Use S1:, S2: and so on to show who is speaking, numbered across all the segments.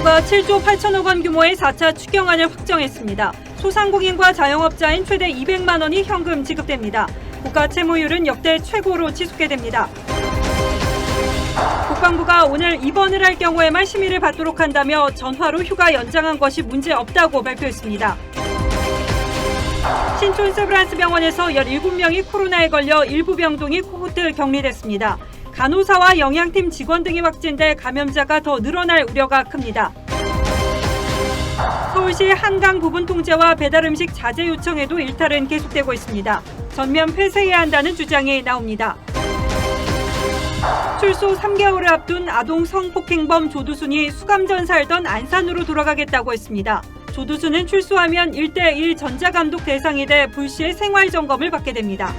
S1: 국방부가 7조 8천억 원 규모의 4차 추경안을 확정했습니다. 소상공인과 자영업자인 최대 200만 원이 현금 지급됩니다. 국가 채무율은 역대 최고로 치솟게 됩니다. 국방부가 오늘 입원을 할 경우에만 심의를 받도록 한다며 전화로 휴가 연장한 것이 문제없다고 발표했습니다. 신촌 세브란스 병원에서 17명이 코로나에 걸려 일부 병동이 코호트 격리됐습니다. 간호사와 영양팀 직원 등이 확진돼 감염자가 더 늘어날 우려가 큽니다. 서울시 한강 부분 통제와 배달 음식 자제 요청에도 일탈은 계속되고 있습니다. 전면 폐쇄해야 한다는 주장이 나옵니다. 출소 3개월을 앞둔 아동 성폭행범 조두순이 수감 전 살던 안산으로 돌아가겠다고 했습니다. 조두순은 출소하면 1:1 전자감독 대상이 돼 불시에 생활점검을 받게 됩니다.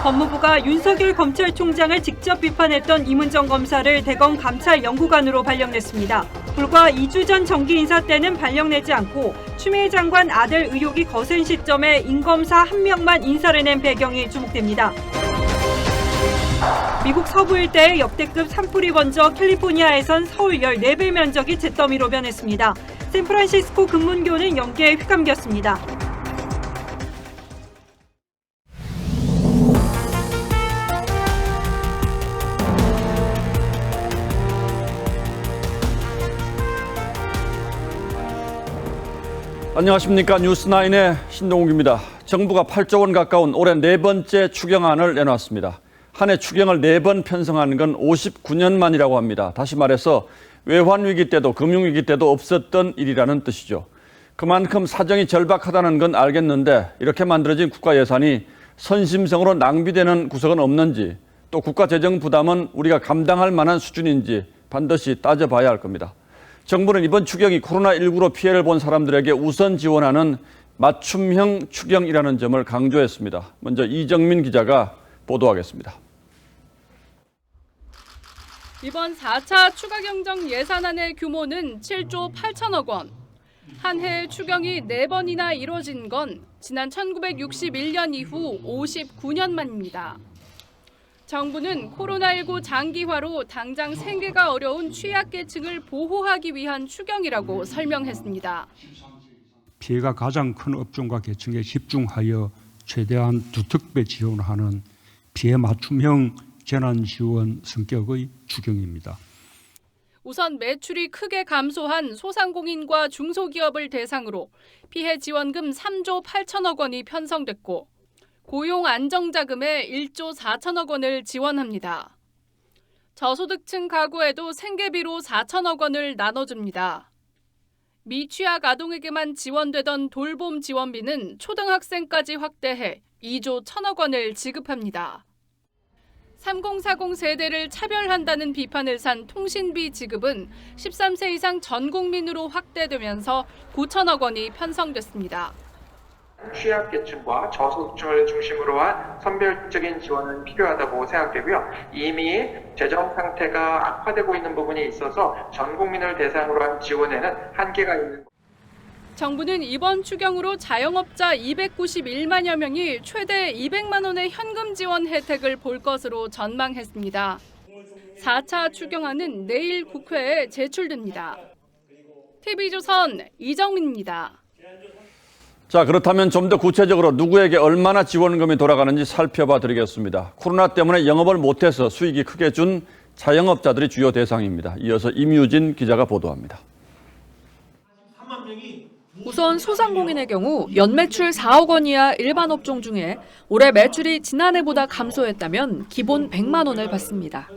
S1: 법무부가 윤석열 검찰총장을 직접 비판했던 이문정 검사를 대검 감찰연구관으로 발령냈습니다. 불과 2주 전 정기 인사 때는 발령내지 않고 추미애 장관 아들 의혹이 거센 시점에 임검사 1명만 인사를 낸 배경이 주목됩니다. 미국 서부 일대의 역대급 산불이 번져 캘리포니아에선 서울 14배 면적이 잿더미로 변했습니다. 샌프란시스코 금문교는 연기에 휘감겼습니다.
S2: 안녕하십니까. 뉴스9의 신동욱입니다. 정부가 8조 원 가까운 올해 4번째 추경안을 내놨습니다. 한 해 추경을 4번 편성하는 건 59년 만이라고 합니다. 다시 말해서 외환위기 때도 금융위기 때도 없었던 일이라는 뜻이죠. 그만큼 사정이 절박하다는 건 알겠는데 이렇게 만들어진 국가 예산이 선심성으로 낭비되는 구석은 없는지, 또 국가 재정 부담은 우리가 감당할 만한 수준인지 반드시 따져봐야 할 겁니다. 정부는 이번 추경이 코로나19로 피해를 본 사람들에게 우선 지원하는 맞춤형 추경이라는 점을 강조했습니다. 먼저 이정민 기자가 보도하겠습니다.
S3: 이번 4차 추가 경정 예산안의 규모는 7조 8천억 원. 한 해 추경이 4번이나 이뤄진 건 지난 1961년 이후 59년 만입니다. 정부는 코로나19 장기화로 당장 생계가 어려운 취약계층을 보호하기 위한 추경이라고 설명했습니다.
S4: 피해가 가장 큰 업종과 계층에 집중하여 최대한 두특배 지원하는 피해 맞춤형 재난지원 성격의 추경입니다.
S3: 우선 매출이 크게 감소한 소상공인과 중소기업을 대상으로 피해 지원금 3조 8천억 원이 편성됐고 고용 안정자금에 1조 4천억 원을 지원합니다. 저소득층 가구에도 생계비로 4천억 원을 나눠줍니다. 미취학 아동에게만 지원되던 돌봄 지원비는 초등학생까지 확대해 2조 1천억 원을 지급합니다. 3040 세대를 차별한다는 비판을 산 통신비 지급은 13세 이상 전 국민으로 확대되면서 9천억 원이 편성됐습니다.
S5: 취약계층과 저소득층을 중심으로 한 선별적인 지원은 필요하다고 생각되고요. 이미 재정 상태가 악화되고 있는 부분이 있어서 전 국민을 대상으로 한 지원에는 한계가 있는.
S3: 정부는 이번 추경으로 자영업자 291만여 명이 최대 200만 원의 현금 지원 혜택을 볼 것으로 전망했습니다. 4차 추경안은 내일 국회에 제출됩니다. TV조선 이정민입니다.
S2: 자, 그렇다면 좀 더 구체적으로 누구에게 얼마나 지원금이 돌아가는지 살펴봐 드리겠습니다. 코로나 때문에 영업을 못해서 수익이 크게 준 자영업자들이 주요 대상입니다. 이어서 임유진 기자가 보도합니다.
S6: 우선 소상공인의 경우 연매출 4억 원 이하 일반 업종 중에 올해 매출이 지난해보다 감소했다면 기본 100만 원을 받습니다.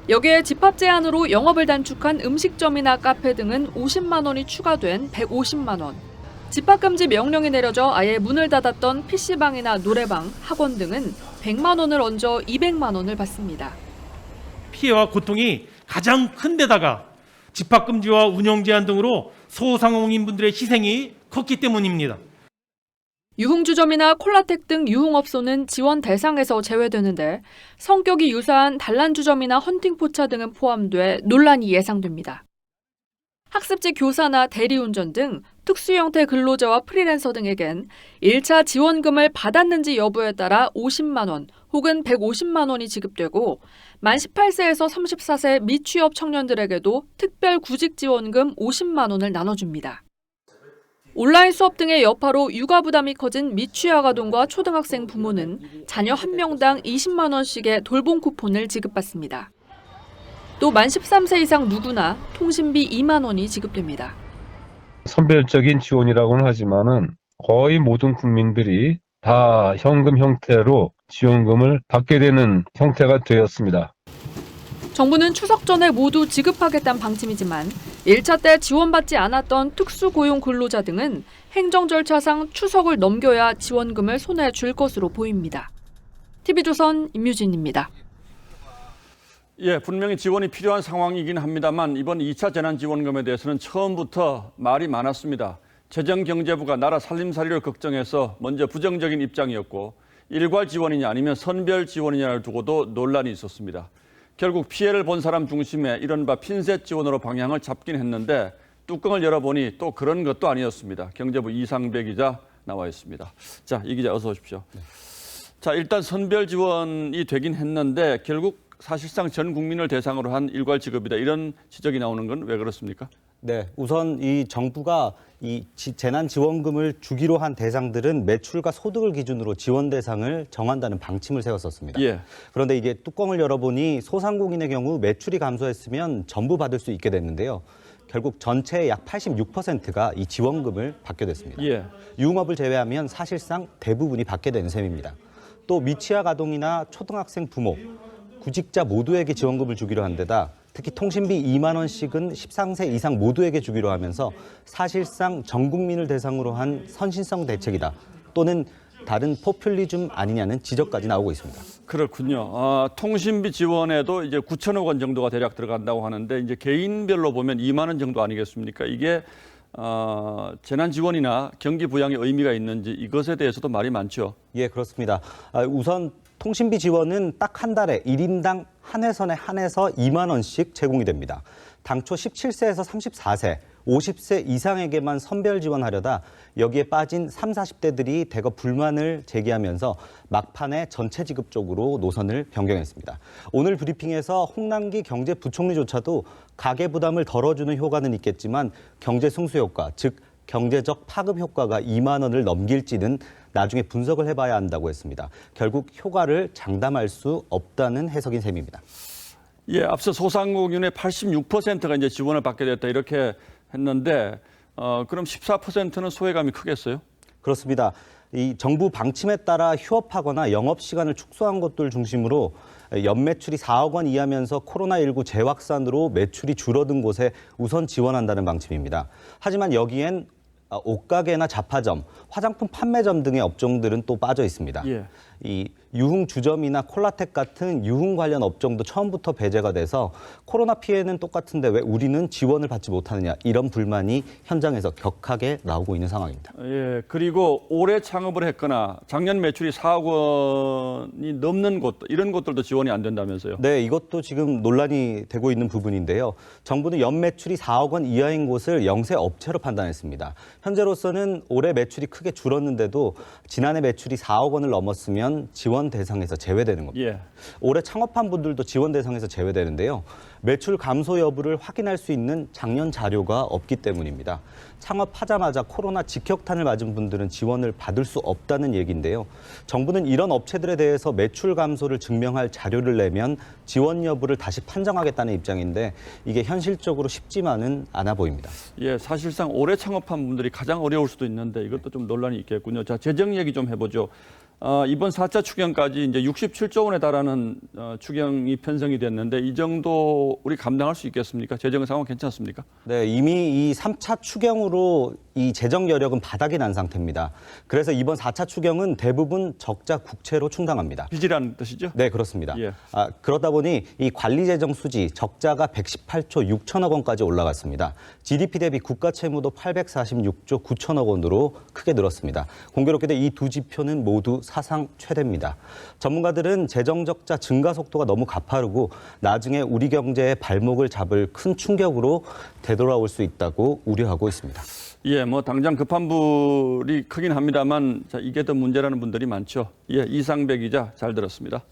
S6: 여기에 집합 제한으로 영업을 단축한 음식점이나 카페 등은 50만 원이 추가된 150만 원. 집합금지 명령이 내려져 아예 문을 닫았던 PC방이나 노래방, 학원 등은 100만 원을 얹어 200만 원을 받습니다.
S7: 피해와 고통이 가장 큰 데다가 집합금지와 운영제한 등으로 소상공인분들의 희생이 컸기 때문입니다.
S6: 유흥주점이나 콜라텍 등 유흥업소는 지원 대상에서 제외되는데 성격이 유사한 단란주점이나 헌팅포차 등은 포함돼 논란이 예상됩니다. 학습지 교사나 대리운전 등 특수형태 근로자와 프리랜서 등에겐 1차 지원금을 받았는지 여부에 따라 50만 원 혹은 150만 원이 지급되고 만 18세에서 34세 미취업 청년들에게도 특별 구직 지원금 50만 원을 나눠줍니다. 온라인 수업 등의 여파로 육아 부담이 커진 미취학 아동과 초등학생 부모는 자녀 한 명당 20만 원씩의 돌봄 쿠폰을 지급받습니다. 또 만 13세 이상 누구나 통신비 2만 원이 지급됩니다.
S8: 선별적인 지원이라고는 하지만은 거의 모든 국민들이 다 현금 형태로 지원금을 받게 되는 형태가 되었습니다.
S6: 정부는 추석 전에 모두 지급하겠다는 방침이지만 1차 때 지원받지 않았던 특수고용 근로자 등은 행정 절차상 추석을 넘겨야 지원금을 손에 줄 것으로 보입니다. TV조선 임유진입니다.
S2: 예, 분명히 지원이 필요한 상황이긴 합니다만 이번 2차 재난지원금에 대해서는 처음부터 말이 많았습니다. 재정경제부가 나라 살림살이를 걱정해서 먼저 부정적인 입장이었고 일괄 지원이냐 아니면 선별 지원이냐를 두고도 논란이 있었습니다. 결국 피해를 본 사람 중심의 이른바 핀셋 지원으로 방향을 잡긴 했는데 뚜껑을 열어보니 또 그런 것도 아니었습니다. 경제부 이상배 기자 나와 있습니다. 자, 이 기자 어서 오십시오. 자, 일단 선별 지원이 되긴 했는데 결국 사실상 전 국민을 대상으로 한 일괄 지급이다. 이런 지적이 나오는 건 왜 그렇습니까?
S9: 네, 우선 이 정부가 이 재난지원금을 주기로 한 대상들은 매출과 소득을 기준으로 지원 대상을 정한다는 방침을 세웠었습니다.
S2: 예.
S9: 그런데 이게 뚜껑을 열어보니 소상공인의 경우 매출이 감소했으면 전부 받을 수 있게 됐는데요. 결국 전체의 약 86%가 이 지원금을 받게 됐습니다.
S2: 예.
S9: 유흥업을 제외하면 사실상 대부분이 받게 되는 셈입니다. 또 미취학 아동이나 초등학생 부모, 구직자 모두에게 지원금을 주기로 한 데다 특히 통신비 2만 원씩은 13세 이상 모두에게 주기로 하면서 사실상 전 국민을 대상으로 한 선신성 대책이다. 또는 다른 포퓰리즘 아니냐는 지적까지 나오고 있습니다.
S2: 그렇군요. 통신비 지원에도 이제 9천억 원 정도가 대략 들어간다고 하는데 이제 개인별로 보면 2만 원 정도 아니겠습니까? 이게 재난 지원이나 경기 부양의 의미가 있는지 이것에 대해서도 말이 많죠.
S9: 예, 그렇습니다. 우선 통신비 지원은 딱 한 달에 1인당 한 회선에 한해서 2만 원씩 제공이 됩니다. 당초 17세에서 34세, 50세 이상에게만 선별 지원하려다 여기에 빠진 30, 40대들이 대거 불만을 제기하면서 막판에 전체 지급 쪽으로 노선을 변경했습니다. 오늘 브리핑에서 홍남기 경제부총리조차도 가계 부담을 덜어주는 효과는 있겠지만 경제 승수 효과, 즉 경제적 파급 효과가 2만 원을 넘길지는 나중에 분석을 해봐야 한다고 했습니다. 결국 효과를 장담할 수 없다는 해석인 셈입니다.
S2: 예, 앞서 소상공인의 86%가 이제 지원을 받게 됐다 이렇게 했는데 그럼 14%는 소외감이 크겠어요?
S9: 그렇습니다. 이 정부 방침에 따라 휴업하거나 영업 시간을 축소한 것들 중심으로 연매출이 4억 원 이하면서 코로나19 재확산으로 매출이 줄어든 곳에 우선 지원한다는 방침입니다. 하지만 여기엔 옷가게나 잡화점, 화장품 판매점 등의 업종들은 또 빠져 있습니다.
S2: 예.
S9: 이 유흥 주점이나 콜라텍 같은 유흥 관련 업종도 처음부터 배제가 돼서 코로나 피해는 똑같은데 왜 우리는 지원을 받지 못하느냐 이런 불만이 현장에서 격하게 나오고 있는 상황입니다.
S2: 예, 그리고 올해 창업을 했거나 작년 매출이 4억 원이 넘는 곳 이런 곳들도 지원이 안 된다면서요?
S9: 네, 이것도 지금 논란이 되고 있는 부분인데요. 정부는 연 매출이 4억 원 이하인 곳을 영세 업체로 판단했습니다. 현재로서는 올해 매출이 크게 줄었는데도 지난해 매출이 4억 원을 넘었으면 지원 대상에서 제외되는 겁니다.
S2: 예.
S9: 올해 창업한 분들도 지원 대상에서 제외되는데요. 매출 감소 여부를 확인할 수 있는 작년 자료가 없기 때문입니다. 창업하자마자 코로나 직격탄을 맞은 분들은 지원을 받을 수 없다는 얘기인데요. 정부는 이런 업체들에 대해서 매출 감소를 증명할 자료를 내면 지원 여부를 다시 판정하겠다는 입장인데 이게 현실적으로 쉽지만은 않아 보입니다.
S2: 예, 사실상 올해 창업한 분들이 가장 어려울 수도 있는데 이것도 좀 논란이 있겠군요. 자, 재정 얘기 좀 해보죠. 이번 4차 추경까지 이제 67조 원에 달하는 추경이 편성이 됐는데 이 정도 우리 감당할 수 있겠습니까? 재정 상황 괜찮습니까?
S9: 네, 이미 이 3차 추경으로 이 재정 여력은 바닥이 난 상태입니다. 그래서 이번 4차 추경은 대부분 적자 국채로 충당합니다.
S2: 빚이라는 뜻이죠?
S9: 네, 그렇습니다.
S2: 예.
S9: 그러다 보니 이 관리재정 수지 적자가 118조 6천억 원까지 올라갔습니다. GDP 대비 국가 채무도 846조 9천억 원으로 크게 늘었습니다. 공교롭게도 이 두 지표는 모두 사상 최대입니다. 전문가들은 재정 적자 증가 속도가 너무 가파르고 나중에 우리 경제의 발목을 잡을 큰 충격으로 되돌아올 수 있다고 우려하고 있습니다.
S2: 예, 뭐 당장 급한 불이 크긴 합니다만 자, 이게 더 문제라는 분들이 많죠. 예, 이상배 기자 잘 들었습니다.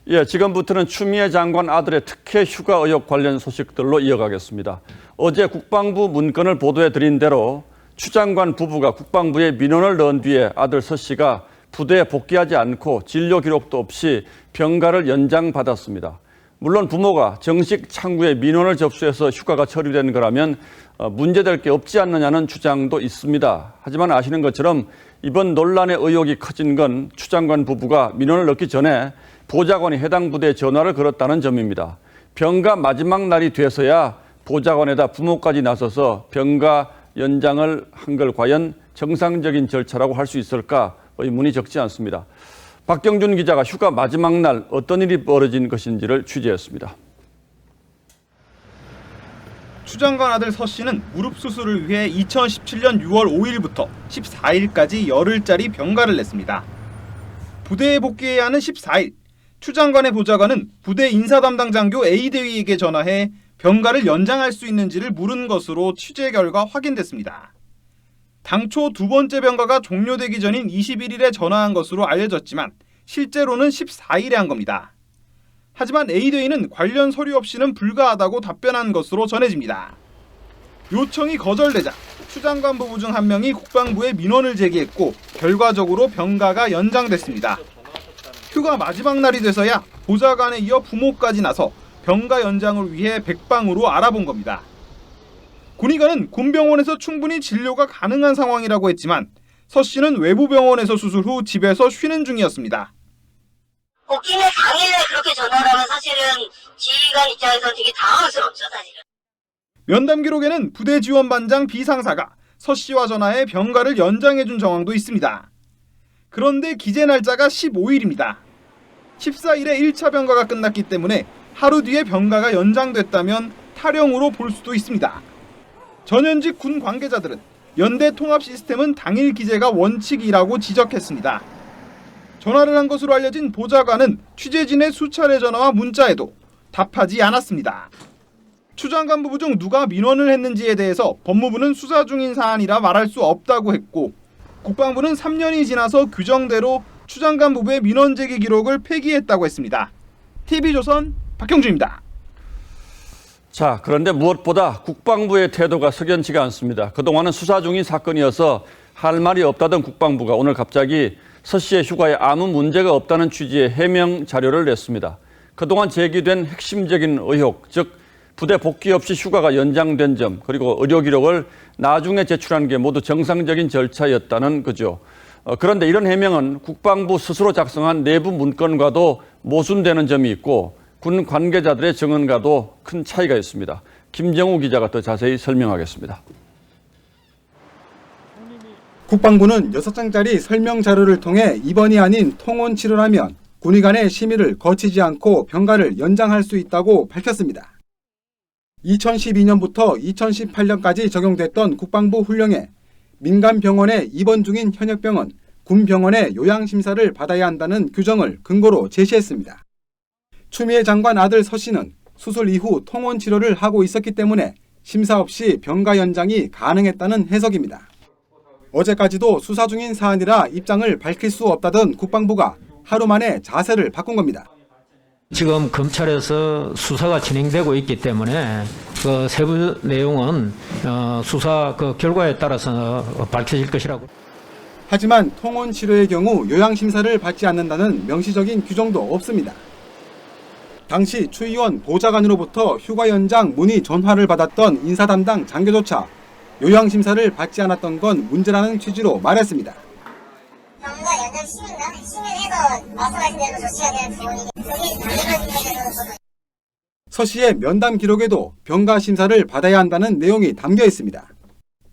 S2: 예, 지금부터는 추미애 장관 아들의 특혜 휴가 의혹 관련 소식들로 이어가겠습니다. 어제 국방부 문건을 보도해 드린 대로 추 장관 부부가 국방부에 민원을 넣은 뒤에 아들 서 씨가 부대에 복귀하지 않고 진료 기록도 없이 병가를 연장받았습니다. 물론 부모가 정식 창구에 민원을 접수해서 휴가가 처리된 거라면 문제될 게 없지 않느냐는 주장도 있습니다. 하지만 아시는 것처럼 이번 논란의 의혹이 커진 건 추 장관 부부가 민원을 넣기 전에 보좌관이 해당 부대에 전화를 걸었다는 점입니다. 병가 마지막 날이 돼서야 보좌관에다 부모까지 나서서 병가 연장을 한 걸 과연 정상적인 절차라고 할 수 있을까 의문이 적지 않습니다. 박경준 기자가 휴가 마지막 날 어떤 일이 벌어진 것인지를 취재했습니다.
S10: 추 장관 아들 서 씨는 무릎 수술을 위해 2017년 6월 5일부터 14일까지 열흘짜리 병가를 냈습니다. 부대에 복귀해야 하는 14일, 추 장관의 보좌관은 부대 인사 담당 장교 A 대위에게 전화해 병가를 연장할 수 있는지를 물은 것으로 취재 결과 확인됐습니다. 당초 두 번째 병가가 종료되기 전인 21일에 전화한 것으로 알려졌지만 실제로는 14일에 한 겁니다. 하지만 A 대위는 관련 서류 없이는 불가하다고 답변한 것으로 전해집니다. 요청이 거절되자 추 장관 부부 중 한 명이 국방부에 민원을 제기했고 결과적으로 병가가 연장됐습니다. 휴가 마지막 날이 돼서야 보좌관에 이어 부모까지 나서 병가 연장을 위해 백방으로 알아본 겁니다. 군의관은 군병원에서 충분히 진료가 가능한 상황이라고 했지만 서 씨는 외부 병원에서 수술 후 집에서 쉬는 중이었습니다.
S11: 복귀는 당일에 그렇게 전화를 하면 사실은 지휘관 입장에서 되게 당황스럽죠, 사실은.
S10: 면담 기록에는 부대 지원반장 비상사가 서 씨와 전화해 병가를 연장해준 정황도 있습니다. 그런데 기재 날짜가 15일입니다. 14일에 1차 병가가 끝났기 때문에 하루 뒤에 병가가 연장됐다면 탈영으로 볼 수도 있습니다. 전현직 군 관계자들은 연대 통합 시스템은 당일 기재가 원칙이라고 지적했습니다. 전화를 한 것으로 알려진 보좌관은 취재진의 수차례 전화와 문자에도 답하지 않았습니다. 추 장관 부부 중 누가 민원을 했는지에 대해서 법무부는 수사 중인 사안이라 말할 수 없다고 했고 국방부는 3년이 지나서 규정대로 추 장관 부부의 민원 제기 기록을 폐기했다고 했습니다. TV조선 박형준입니다.
S2: 자, 그런데 무엇보다 국방부의 태도가 석연치가 않습니다. 그동안은 수사 중인 사건이어서 할 말이 없다던 국방부가 오늘 갑자기 서 씨의 휴가에 아무 문제가 없다는 취지의 해명 자료를 냈습니다. 그동안 제기된 핵심적인 의혹, 즉 부대 복귀 없이 휴가가 연장된 점, 그리고 의료 기록을 나중에 제출한 게 모두 정상적인 절차였다는 거죠. 그런데 이런 해명은 국방부 스스로 작성한 내부 문건과도 모순되는 점이 있고 군 관계자들의 증언과도 큰 차이가 있습니다. 김정우 기자가 더 자세히 설명하겠습니다.
S12: 국방부는 6장짜리 설명 자료를 통해 입원이 아닌 통원 치료라면 군의 간의 심의를 거치지 않고 병가를 연장할 수 있다고 밝혔습니다. 2012년부터 2018년까지 적용됐던 국방부 훈령에 민간 병원에 입원 중인 현역병은 군 병원의 요양심사를 받아야 한다는 규정을 근거로 제시했습니다. 추미애 장관 아들 서 씨는 수술 이후 통원 치료를 하고 있었기 때문에 심사 없이 병가 연장이 가능했다는 해석입니다. 어제까지도 수사 중인 사안이라 입장을 밝힐 수 없다던 국방부가 하루 만에 자세를 바꾼 겁니다.
S13: 지금 검찰에서 수사가 진행되고 있기 때문에 그 세부 내용은 수사 그 결과에 따라서 밝혀질 것이라고.
S12: 하지만 통원 치료의 경우 요양심사를 받지 않는다는 명시적인 규정도 없습니다. 당시 추 의원 보좌관으로부터 휴가 연장 문의 전화를 받았던 인사 담당 장교조차 요양심사를 받지 않았던 건 문제라는 취지로 말했습니다.
S11: 병가 연장 심의해서 말씀하신 대로 조치해야 되는 내용이기 그게 당연한 일이라서
S12: 서 씨의 면담 기록에도 병가 심사를 받아야 한다는 내용이 담겨 있습니다.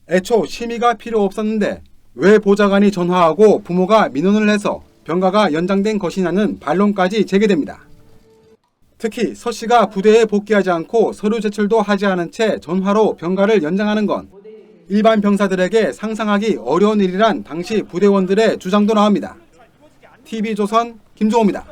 S12: 애초 심의가 필요 없었는데 왜 보좌관이 전화하고 부모가 민원을 해서 병가가 연장된 것이냐는 반론까지 제기됩니다. 특히 서 씨가 부대에 복귀하지 않고 서류 제출도 하지 않은 채 전화로 병가를 연장하는 건 일반 병사들에게 상상하기 어려운 일이란 당시 부대원들의 주장도 나옵니다. TV조선 김종호입니다.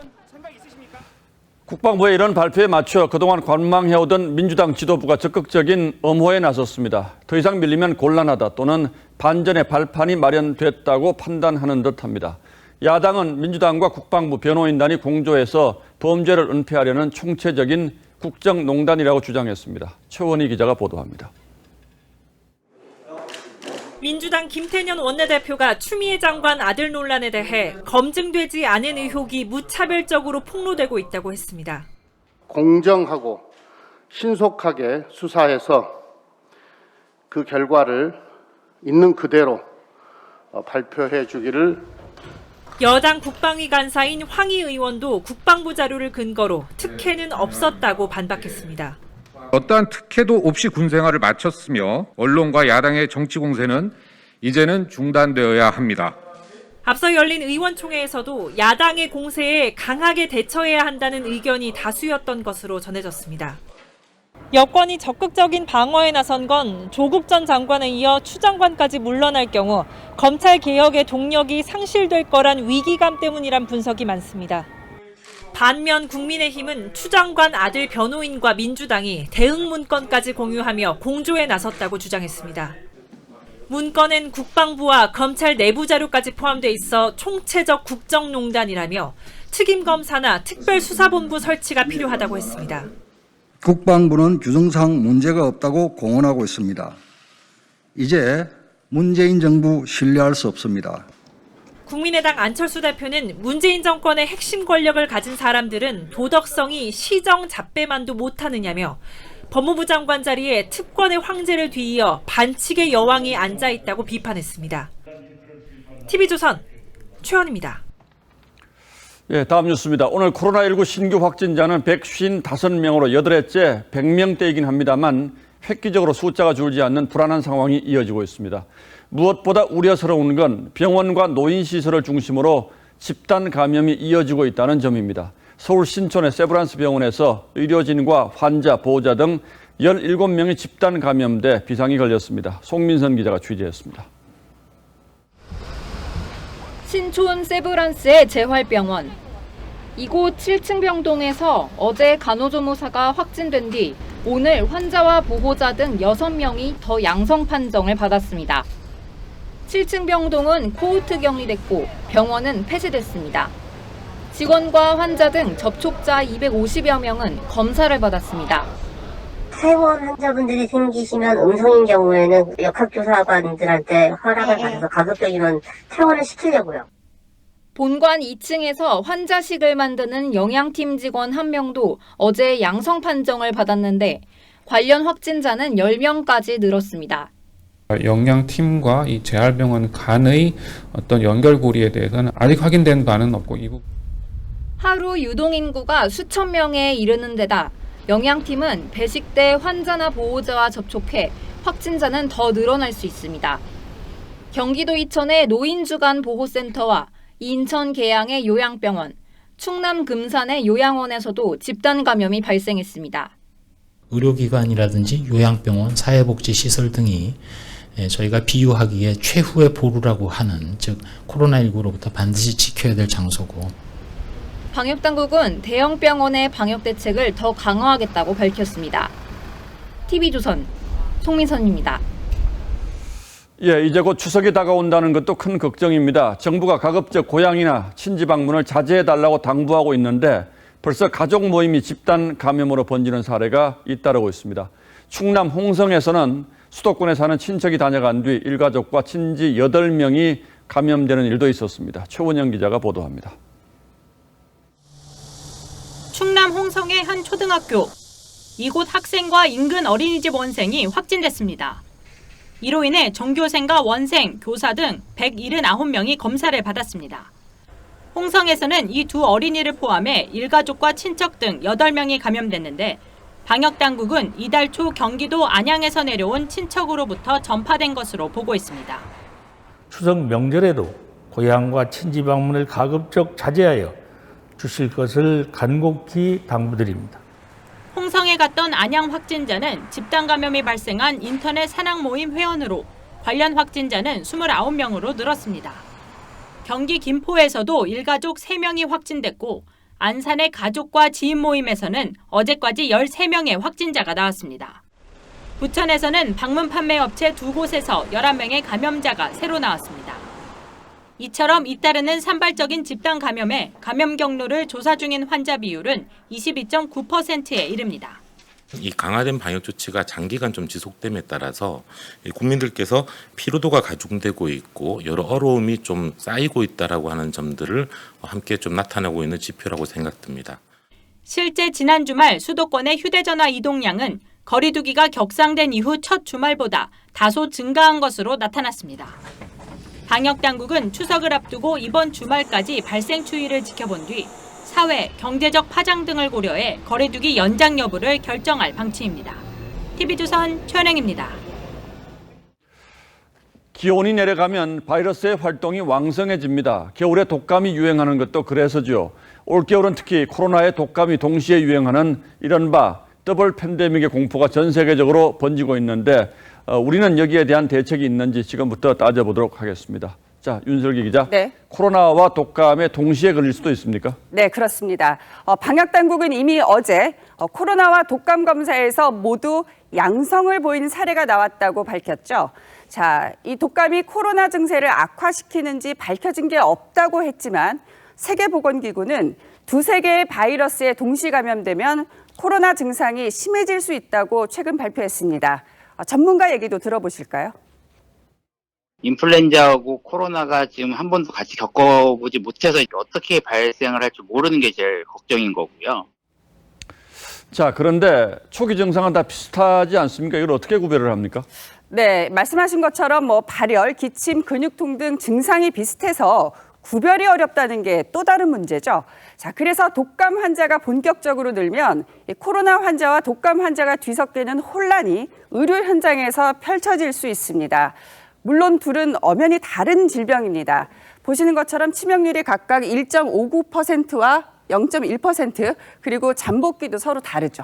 S2: 국방부의 이런 발표에 맞춰 그동안 관망해오던 민주당 지도부가 적극적인 엄호에 나섰습니다. 더 이상 밀리면 곤란하다 또는 반전의 발판이 마련됐다고 판단하는 듯합니다. 야당은 민주당과 국방부 변호인단이 공조해서 범죄를 은폐하려는 총체적인 국정농단이라고 주장했습니다. 최원희 기자가 보도합니다.
S1: 민주당 김태년 원내대표가 추미애 장관 아들 논란에 대해 검증되지 않은 의혹이 무차별적으로 폭로되고 있다고 했습니다.
S14: 공정하고 신속하게 수사해서 그 결과를 있는 그대로 발표해 주기를.
S1: 여당 국방위 간사인 황희 의원도 국방부 자료를 근거로 특혜는 없었다고 반박했습니다.
S15: 어떠한 특혜도 없이 군생활을 마쳤으며 언론과 야당의 정치 공세는 이제는 중단되어야 합니다.
S1: 앞서 열린 의원총회에서도 야당의 공세에 강하게 대처해야 한다는 의견이 다수였던 것으로 전해졌습니다. 여권이 적극적인 방어에 나선 건 조국 전 장관에 이어 추 장관까지 물러날 경우 검찰 개혁의 동력이 상실될 거란 위기감 때문이란 분석이 많습니다. 반면 국민의힘은 추 장관 아들 변호인과 민주당이 대응 문건까지 공유하며 공조에 나섰다고 주장했습니다. 문건엔 국방부와 검찰 내부 자료까지 포함돼 있어 총체적 국정농단이라며 특임검사나 특별수사본부 설치가 필요하다고 했습니다.
S16: 국방부는 규정상 문제가 없다고 공언하고 있습니다. 이제 문재인 정부 신뢰할 수 없습니다.
S1: 국민의당 안철수 대표는 문재인 정권의 핵심 권력을 가진 사람들은 도덕성이 시정잡배만도 못하느냐며 법무부 장관 자리에 특권의 황제를 뒤이어 반칙의 여왕이 앉아있다고 비판했습니다. TV조선 최원입니다.
S2: 예, 다음 뉴스입니다. 오늘 코로나19 신규 확진자는 155명으로 8회째 100명대이긴 합니다만 획기적으로 숫자가 줄지 않는 불안한 상황이 이어지고 있습니다. 무엇보다 우려스러운 건 병원과 노인시설을 중심으로 집단 감염이 이어지고 있다는 점입니다. 서울 신촌의 세브란스 병원에서 의료진과 환자, 보호자 등 17명이 집단 감염돼 비상이 걸렸습니다. 송민선 기자가 취재했습니다.
S6: 신촌 세브란스의 재활병원. 이곳 7층 병동에서 어제 간호조무사가 확진된 뒤 오늘 환자와 보호자 등 6명이 더 양성 판정을 받았습니다. 7층 병동은 코호트 격리됐고 병원은 폐쇄됐습니다. 직원과 환자 등 접촉자 250여 명은 검사를 받았습니다.
S11: 퇴원 환자분들이 생기시면 음성인 경우에는 역학조사관들한테 허락을 받아서 가급적이면 퇴원을 시키려고요.
S6: 본관 2층에서 환자식을 만드는 영양팀 직원 1명도 어제 양성 판정을 받았는데 관련 확진자는 10명까지 늘었습니다.
S17: 영양팀과 이 재활병원 간의 어떤 연결고리에 대해서는 아직 확인된 바는 없고
S6: 하루 유동인구가 수천 명에 이르는 데다 영양팀은 배식 때 환자나 보호자와 접촉해 확진자는 더 늘어날 수 있습니다. 경기도 이천의 노인주간 보호센터와 인천 계양의 요양병원, 충남 금산의 요양원에서도 집단 감염이 발생했습니다.
S18: 의료기관이라든지 요양병원, 사회복지시설 등이 저희가 비유하기에 최후의 보루라고 하는, 즉 코로나19로부터 반드시 지켜야 될 장소고.
S6: 방역당국은 대형 병원의 방역 대책을 더 강화하겠다고 밝혔습니다. TV조선 송민선입니다.
S2: 예, 이제 곧 추석이 다가온다는 것도 큰 걱정입니다. 정부가 가급적 고향이나 친지 방문을 자제해달라고 당부하고 있는데 벌써 가족 모임이 집단 감염으로 번지는 사례가 잇따르고 있습니다. 충남 홍성에서는 수도권에 사는 친척이 다녀간 뒤 일가족과 친지 8명이 감염되는 일도 있었습니다. 최원영 기자가 보도합니다.
S19: 충남 홍성의 한 초등학교. 이곳 학생과 인근 어린이집 원생이 확진됐습니다. 이로 인해 전교생과 원생, 교사 등 179명이 검사를 받았습니다. 홍성에서는 이 두 어린이를 포함해 일가족과 친척 등 8명이 감염됐는데 방역당국은 이달 초 경기도 안양에서 내려온 친척으로부터 전파된 것으로 보고 있습니다.
S20: 추석 명절에도 고향과 친지 방문을 가급적 자제하여 주실 것을 간곡히 당부드립니다.
S19: 홍성에 갔던 안양 확진자는 집단 감염이 발생한 인터넷 산악 모임 회원으로 관련 확진자는 29명으로 늘었습니다. 경기 김포에서도 일가족 3명이 확진됐고 안산의 가족과 지인 모임에서는 어제까지 13명의 확진자가 나왔습니다. 부천에서는 방문 판매 업체 2곳에서 11명의 감염자가 새로 나왔습니다. 이처럼 잇따르는 산발적인 집단 감염에 감염 경로를 조사 중인 환자 비율은 22.9%에 이릅니다.
S21: 이 강화된 방역 조치가 장기간 좀 지속됨에 따라서 국민들께서 피로도가 가중되고 있고 여러 어려움이 좀 쌓이고 있다라고 하는 점들을 함께 좀 나타내고 있는 지표라고 생각됩니다.
S19: 실제 지난 주말 수도권의 휴대전화 이동량은 거리두기가 격상된 이후 첫 주말보다 다소 증가한 것으로 나타났습니다. 방역당국은 추석을 앞두고 이번 주말까지 발생 추이를 지켜본 뒤 사회, 경제적 파장 등을 고려해 거리두기 연장 여부를 결정할 방침입니다. TV조선 최은행입니다.
S2: 기온이 내려가면 바이러스의 활동이 왕성해집니다. 겨울에 독감이 유행하는 것도 그래서죠. 올겨울은 특히 코로나의 독감이 동시에 유행하는 이른바 더블 팬데믹의 공포가 전 세계적으로 번지고 있는데 우리는 여기에 대한 대책이 있는지 지금부터 따져보도록 하겠습니다. 자, 윤슬기 기자.
S22: 네.
S2: 코로나와 독감에 동시에 걸릴 수도 있습니까?
S22: 네, 그렇습니다. 방역당국은 이미 어제 코로나와 독감 검사에서 모두 양성을 보인 사례가 나왔다고 밝혔죠. 자, 이 독감이 코로나 증세를 악화시키는지 밝혀진 게 없다고 했지만 세계보건기구는 두세 개의 바이러스에 동시 감염되면 코로나 증상이 심해질 수 있다고 최근 발표했습니다. 전문가 얘기도 들어보실까요?
S23: 인플루엔자하고 코로나가 지금 한 번도 같이 겪어보지 못해서 어떻게 발생을 할지 모르는 게 제일 걱정인 거고요.
S2: 자, 그런데 초기 증상은 다 비슷하지 않습니까? 이걸 어떻게 구별을 합니까?
S22: 네, 말씀하신 것처럼 발열, 기침, 근육통 등 증상이 비슷해서 구별이 어렵다는 게 또 다른 문제죠. 자, 그래서 독감 환자가 본격적으로 늘면 코로나 환자와 독감 환자가 뒤섞이는 혼란이 의료 현장에서 펼쳐질 수 있습니다. 물론 둘은 엄연히 다른 질병입니다. 보시는 것처럼 치명률이 각각 1.59%와 0.1% 그리고 잠복기도 서로 다르죠.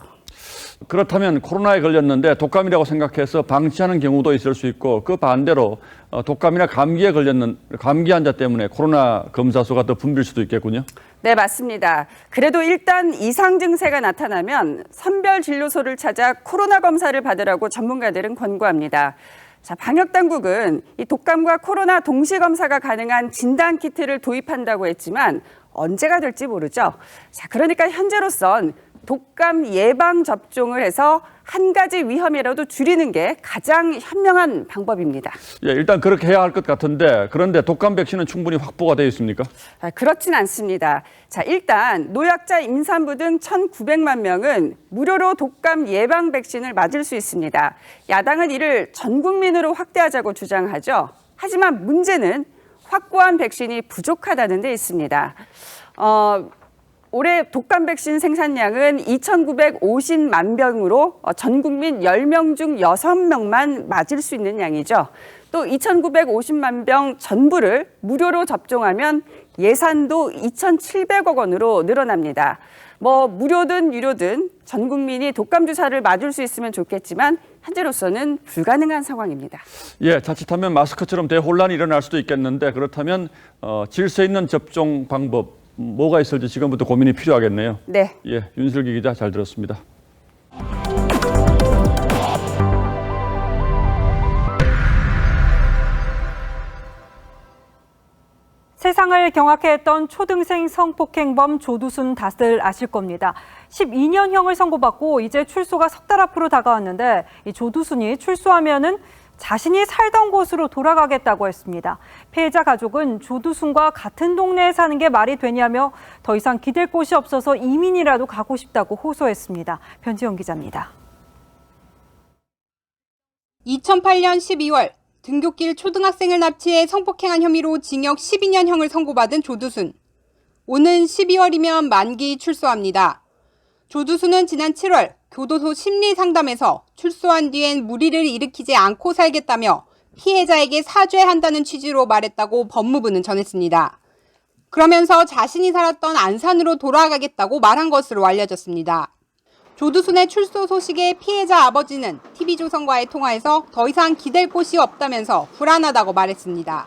S2: 그렇다면 코로나에 걸렸는데 독감이라고 생각해서 방치하는 경우도 있을 수 있고 그 반대로 독감이나 감기에 걸렸는 감기 환자 때문에 코로나 검사 수가 더 붐빌 수도 있겠군요.
S22: 네, 맞습니다. 그래도 일단 이상 증세가 나타나면 선별 진료소를 찾아 코로나 검사를 받으라고 전문가들은 권고합니다. 자, 방역당국은 이 독감과 코로나 동시 검사가 가능한 진단 키트를 도입한다고 했지만 언제가 될지 모르죠. 자, 그러니까 현재로선 독감 예방 접종을 해서 한 가지 위험이라도 줄이는 게 가장 현명한 방법입니다.
S2: 예, 일단 그렇게 해야 할 것 같은데 그런데 독감 백신은 충분히 확보가 되어 있습니까?
S22: 그렇진 않습니다. 자, 일단 노약자, 임산부 등 1,900만 명은 무료로 독감 예방 백신을 맞을 수 있습니다. 야당은 이를 전 국민으로 확대하자고 주장하죠. 하지만 문제는 확보한 백신이 부족하다는 데 있습니다. 올해 독감 백신 생산량은 2,950만 병으로 전 국민 10명 중 6명만 맞을 수 있는 양이죠. 또 2,950만 병 전부를 무료로 접종하면 예산도 2,700억 원으로 늘어납니다. 무료든 유료든 전 국민이 독감 주사를 맞을 수 있으면 좋겠지만 현재로서는 불가능한 상황입니다.
S2: 예, 자칫하면 마스크처럼 대혼란이 일어날 수도 있겠는데 그렇다면 질서 있는 접종 방법 뭐가 있을지 지금부터 고민이 필요하겠네요.
S22: 네.
S2: 예, 윤슬기 기자 잘 들었습니다.
S1: 세상을 경악해 했던 초등생 성폭행범 조두순 다들 아실 겁니다. 12년형을 선고받고 이제 출소가 석 달 앞으로 다가왔는데 이 조두순이 출소하면은 자신이 살던 곳으로 돌아가겠다고 했습니다. 피해자 가족은 조두순과 같은 동네에 사는 게 말이 되냐며 더 이상 기댈 곳이 없어서 이민이라도 가고 싶다고 호소했습니다. 변지영 기자입니다.
S24: 2008년 12월 등굣길 초등학생을 납치해 성폭행한 혐의로 징역 12년형을 선고받은 조두순. 오는 12월이면 만기 출소합니다. 조두순은 지난 7월 교도소 심리상담에서 출소한 뒤엔 무리를 일으키지 않고 살겠다며 피해자에게 사죄한다는 취지로 말했다고 법무부는 전했습니다. 그러면서 자신이 살았던 안산으로 돌아가겠다고 말한 것으로 알려졌습니다. 조두순의 출소 소식에 피해자 아버지는 TV조선과의 통화에서 더 이상 기댈 곳이 없다면서 불안하다고 말했습니다.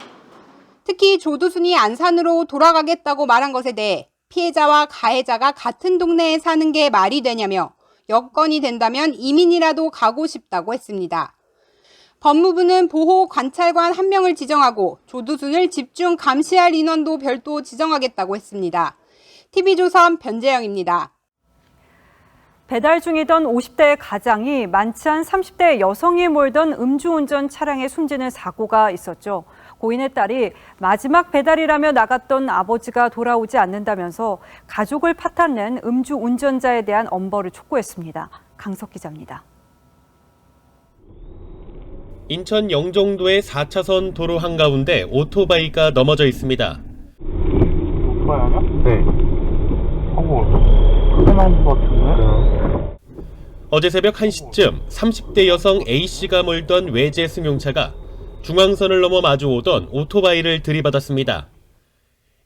S24: 특히 조두순이 안산으로 돌아가겠다고 말한 것에 대해 피해자와 가해자가 같은 동네에 사는 게 말이 되냐며 여건이 된다면 이민이라도 가고 싶다고 했습니다. 법무부는 보호 관찰관 1명을 지정하고 조두순을 집중 감시할 인원도 별도 지정하겠다고 했습니다. TV조선 변재영입니다.
S1: 배달 중이던 50대 가장이 많지 않은 30대 여성이 몰던 음주운전 차량에 숨지는 사고가 있었죠. 고인의 딸이 마지막 배달이라며 나갔던 아버지가 돌아오지 않는다면서 가족을 파탄낸 음주운전자에 대한 엄벌을 촉구했습니다. 강석 기자입니다.
S3: 인천 영종도의 4차선 도로 한가운데 오토바이가 넘어져 있습니다.
S4: 오토바이 아니야? 네. 흔한 것 같은데?
S3: 어제 새벽 1시쯤 30대 여성 A씨가 몰던 외제 승용차가 중앙선을 넘어 마주오던 오토바이를 들이받았습니다.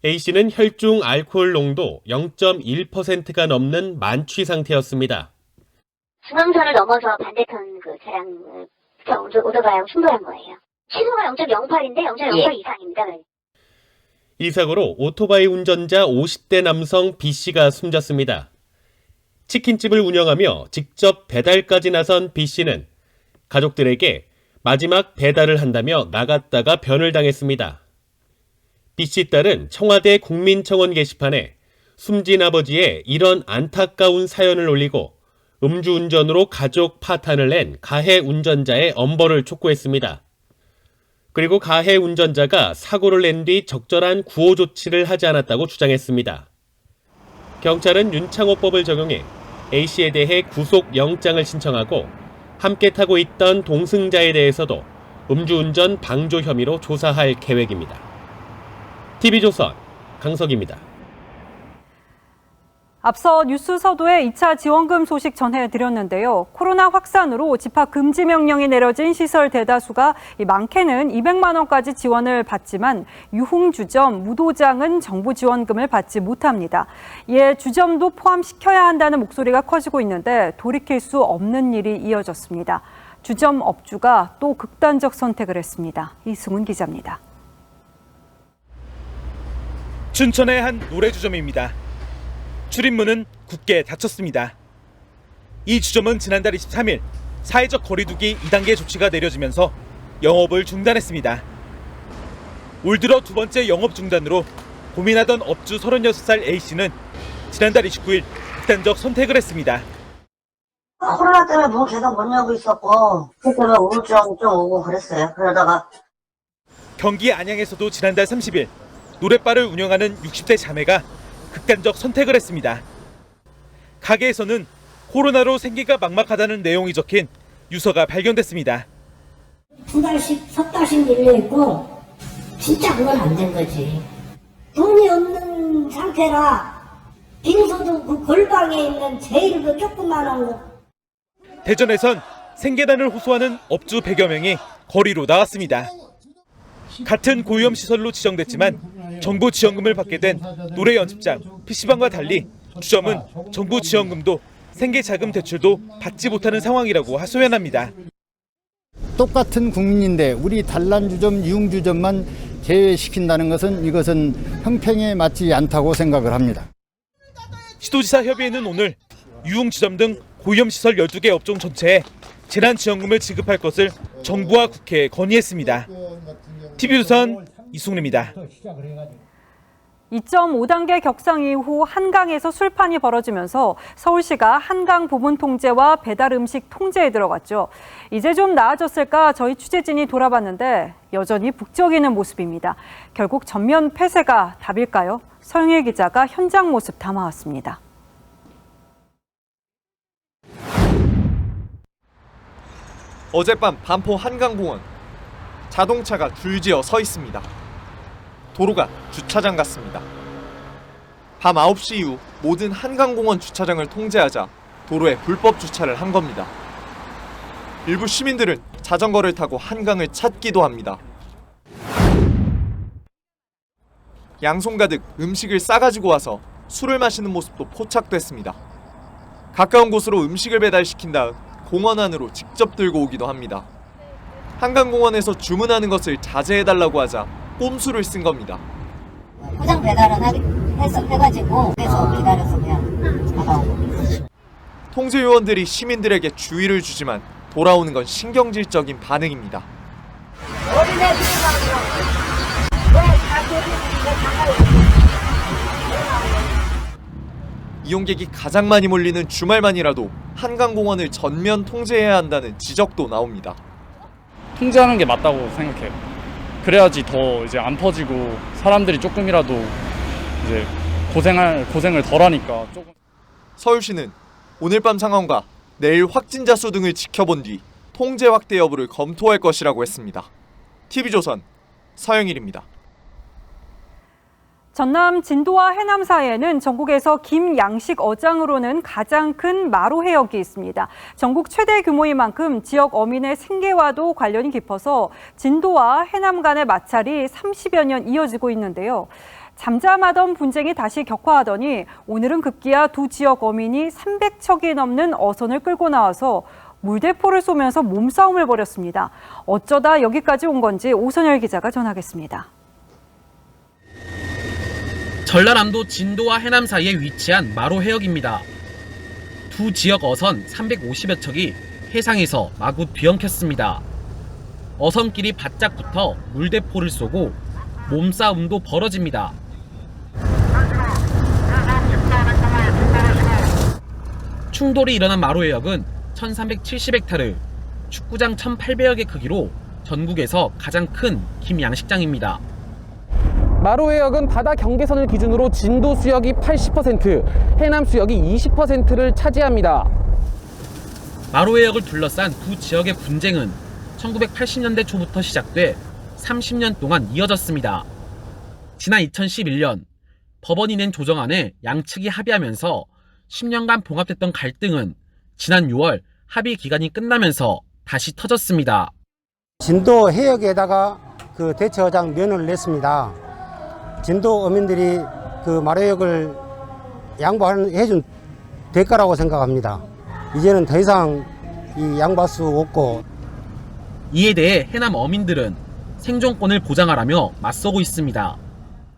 S3: A씨는 혈중 알코올 농도 0.1%가 넘는 만취 상태였습니다.
S5: 중앙선을 넘어서 반대편 그 차량을 오토바이하고 충돌한 거예요. 시속은 0.08인데 0.08 이상입니다.
S3: 이 사고로 오토바이 운전자 50대 남성 B씨가 숨졌습니다. 치킨집을 운영하며 직접 배달까지 나선 B씨는 가족들에게 마지막 배달을 한다며 나갔다가 변을 당했습니다. B씨 딸은 청와대 국민청원 게시판에 숨진 아버지의 이런 안타까운 사연을 올리고 음주운전으로 가족 파탄을 낸 가해 운전자의 엄벌을 촉구했습니다. 그리고 가해 운전자가 사고를 낸 뒤 적절한 구호 조치를 하지 않았다고 주장했습니다. 경찰은 윤창호법을 적용해 A씨에 대해 구속영장을 신청하고 함께 타고 있던 동승자에 대해서도 음주운전 방조 혐의로 조사할 계획입니다. TV조선 강석입니다.
S1: 앞서 뉴스 서두에 2차 지원금 소식 전해드렸는데요. 코로나 확산으로 집합 금지 명령이 내려진 시설 대다수가 많게는 200만 원까지 지원을 받지만 유흥주점, 무도장은 정부 지원금을 받지 못합니다. 이에 주점도 포함시켜야 한다는 목소리가 커지고 있는데 돌이킬 수 없는 일이 이어졌습니다. 주점 업주가 또 극단적 선택을 했습니다. 이승훈 기자입니다.
S7: 춘천의 한 노래주점입니다. 출입문은 굳게 닫혔습니다. 이 주점은 지난달 23일 사회적 거리두기 2단계 조치가 내려지면서 영업을 중단했습니다. 올 들어 두 번째 영업 중단으로 고민하던 업주 36살 A씨는 지난달 29일 극단적 선택을 했습니다.
S25: 코로나 때문에 문 계속 못 열고 있었고 그 때문에 우울증 좀 오고 그랬어요. 그러다가
S7: 경기 안양에서도 지난달 30일 노랫바를 운영하는 60대 자매가 극단적 선택을 했습니다. 가게에서는 코로나로 생계가 막막하다는 내용이 적힌 유서가 발견됐습니다.
S25: 2달씩, 석 달씩 밀려있고 진짜 그건 안 된 거지. 돈이 없는 상태라 빈소도 그 골방에 있는 제일 그 조그만한 거.
S7: 대전에선 생계난을 호소하는 업주 100여 명이 거리로 나왔습니다. 같은 고위험 시설로 지정됐지만 정부 지원금을 받게 된 노래 연습장, PC방과 달리 주점은 정부 지원금도 생계자금 대출도 받지 못하는 상황이라고 하소연합니다.
S26: 똑같은 국민인데 우리 단란주점, 유흥주점만 제외시킨다는 것은 이것은 형평에 맞지 않다고 생각을 합니다.
S7: 시도지사 협의회는 오늘 유흥주점 등 고위험시설 12개 업종 전체에 재난지원금을 지급할 것을 정부와 국회에 건의했습니다. TV조선 이승훈입니다.
S1: 2.5단계 격상 이후 한강에서 술판이 벌어지면서 서울시가 한강 부분 통제와 배달 음식 통제에 들어갔죠. 이제 좀 나아졌을까 저희 취재진이 돌아봤는데 여전히 북적이는 모습입니다. 결국 전면 폐쇄가 답일까요? 서영애 기자가 현장 모습 담아왔습니다.
S27: 어젯밤 반포 한강공원. 자동차가 줄지어 서 있습니다. 도로가 주차장 같습니다. 밤 9시 이후 모든 한강공원 주차장을 통제하자 도로에 불법 주차를 한 겁니다. 일부 시민들은 자전거를 타고 한강을 찾기도 합니다. 양손 가득 음식을 싸가지고 와서 술을 마시는 모습도 포착됐습니다. 가까운 곳으로 음식을 배달시킨 다음 공원 안으로 직접 들고 오기도 합니다. 한강공원에서 주문하는 것을 자제해달라고 하자 꼼수를 쓴 겁니다.
S25: 포장 배달은 해가지고 계속 기다려서 그냥 받아오고.
S27: 통제요원들이 시민들에게 주의를 주지만 돌아오는 건 신경질적인 반응입니다. 이용객이 가장 많이 몰리는 주말만이라도 한강공원을 전면 통제해야 한다는 지적도 나옵니다.
S8: 통제하는 게 맞다고 생각해요. 그래야지 더 이제 안 퍼지고 사람들이 조금이라도 이제 고생을 덜 하니까 조금.
S27: 서울시는 오늘 밤 상황과 내일 확진자 수 등을 지켜본 뒤 통제 확대 여부를 검토할 것이라고 했습니다. TV조선 서영일입니다.
S1: 전남 진도와 해남 사이에는 전국에서 김, 양식, 어장으로는 가장 큰 마로 해역이 있습니다. 전국 최대 규모인 만큼 지역 어민의 생계와도 관련이 깊어서 진도와 해남 간의 마찰이 30여 년 이어지고 있는데요. 잠잠하던 분쟁이 다시 격화하더니 오늘은 급기야 두 지역 어민이 300척이 넘는 어선을 끌고 나와서 물대포를 쏘면서 몸싸움을 벌였습니다. 어쩌다 여기까지 온 건지 오선열 기자가 전하겠습니다.
S9: 전라남도 진도와 해남 사이에 위치한 마로 해역입니다. 두 지역 어선 350여 척이 해상에서 마구 뒤엉켰습니다. 어선끼리 바짝 붙어 물대포를 쏘고 몸싸움도 벌어집니다. 충돌이 일어난 마로 해역은 1370헥타르, 축구장 1800여 개 크기로 전국에서 가장 큰 김양식장입니다.
S10: 마로 해역은 바다 경계선을 기준으로 진도 수역이 80%, 해남 수역이 20%를 차지합니다.
S9: 마로 해역을 둘러싼 두 지역의 분쟁은 1980년대 초부터 시작돼 30년 동안 이어졌습니다. 지난 2011년 법원이 낸 조정안에 양측이 합의하면서 10년간 봉합됐던 갈등은 지난 6월 합의 기간이 끝나면서 다시 터졌습니다.
S12: 진도 해역에다가 그 대처장 면을 냈습니다. 진도 어민들이 그 마로역을 양보해준 대가라고 생각합니다. 이제는 더 이상 양보할 수 없고.
S9: 이에 대해 해남 어민들은 생존권을 보장하라며 맞서고 있습니다.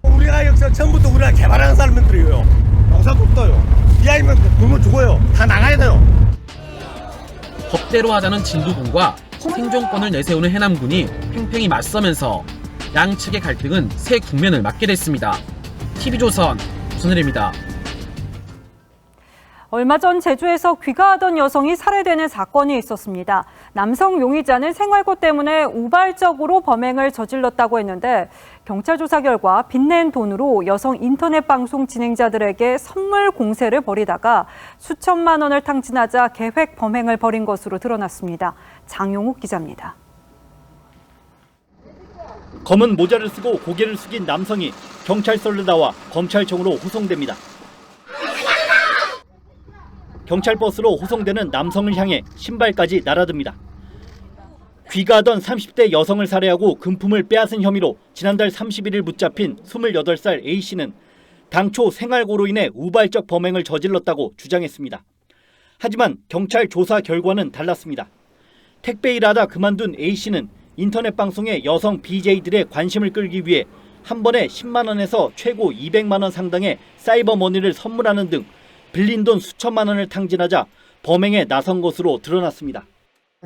S13: 우리가 여기서 처음부터 우리가 개발하는 사람들이에요. 농사도 이 아이면 굶어 죽어요. 다 나가야 돼요.
S9: 법대로 하자는 진도군과 생존권을 내세우는 해남군이 팽팽히 맞서면서 양측의 갈등은 새 국면을 맞게 됐습니다. TV조선 오선일입니다.
S1: 얼마 전 제주에서 귀가하던 여성이 살해되는 사건이 있었습니다. 남성 용의자는 생활고 때문에 우발적으로 범행을 저질렀다고 했는데 경찰 조사 결과 빚낸 돈으로 여성 인터넷 방송 진행자들에게 선물 공세를 벌이다가 수천만 원을 탕진하자 계획 범행을 벌인 것으로 드러났습니다. 장용욱 기자입니다.
S14: 검은 모자를 쓰고 고개를 숙인 남성이 경찰서를 나와 검찰청으로 호송됩니다. 경찰버스로 호송되는 남성을 향해 신발까지 날아듭니다. 귀가하던 30대 여성을 살해하고 금품을 빼앗은 혐의로 지난달 31일 붙잡힌 28살 A씨는 당초 생활고로 인해 우발적 범행을 저질렀다고 주장했습니다. 하지만 경찰 조사 결과는 달랐습니다. 택배 일하다 그만둔 A씨는 인터넷 방송에 여성 BJ들의 관심을 끌기 위해 한 번에 10만 원에서 최고 200만 원 상당의 사이버 머니를 선물하는 등 빌린 돈 수천만 원을 탕진하자 범행에 나선 것으로 드러났습니다.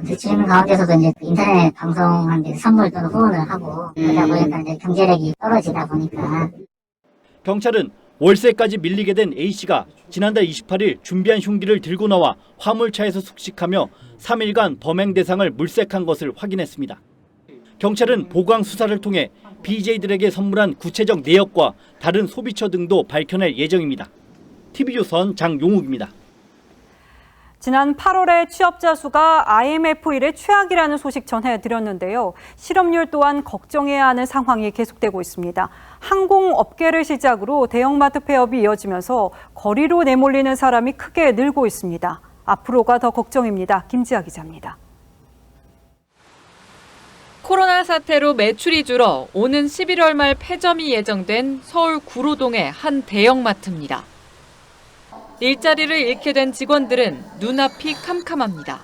S25: 대치하는 가운데서도 이제 인터넷 방송하는데 선물 또는 후원을 하고 그러다 보니까 이제 경제력이 떨어지다 보니까
S14: 경찰은 월세까지 밀리게 된 A씨가 지난달 28일 준비한 흉기를 들고 나와 화물차에서 숙식하며 3일간 범행 대상을 물색한 것을 확인했습니다. 경찰은 보강 수사를 통해 BJ들에게 선물한 구체적 내역과 다른 소비처 등도 밝혀낼 예정입니다. TV조선 장용욱입니다.
S1: 지난 8월에 취업자 수가 IMF 이래 최악이라는 소식 전해드렸는데요. 실업률 또한 걱정해야 하는 상황이 계속되고 있습니다. 항공업계를 시작으로 대형마트 폐업이 이어지면서 거리로 내몰리는 사람이 크게 늘고 있습니다. 앞으로가 더 걱정입니다. 김지아 기자입니다.
S6: 코로나 사태로 매출이 줄어 오는 11월 말 폐점이 예정된 서울 구로동의 한 대형마트입니다. 일자리를 잃게 된 직원들은 눈앞이 캄캄합니다.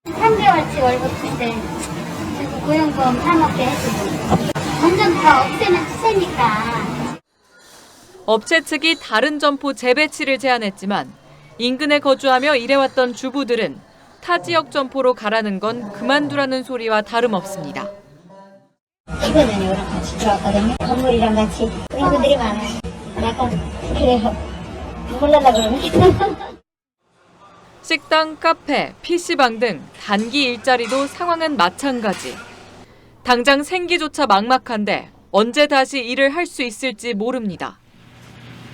S5: 3개월치 월급 때 고용보험 사먹게 해주고 완전 다 없애는 추세니까.
S6: 업체 측이 다른 점포 재배치를 제안했지만 인근에 거주하며 일해왔던 주부들은 타 지역 점포로 가라는 건 그만두라는 소리와 다름없습니다.
S5: 이거는 이거랑 같이 들어왔거든요. 건물이랑 같이 인구들이 많아요. 약간 그래요. 몰라라 그러면.
S6: 식당, 카페, PC방 등 단기 일자리도 상황은 마찬가지. 당장 생기조차 막막한데 언제 다시 일을 할 수 있을지 모릅니다.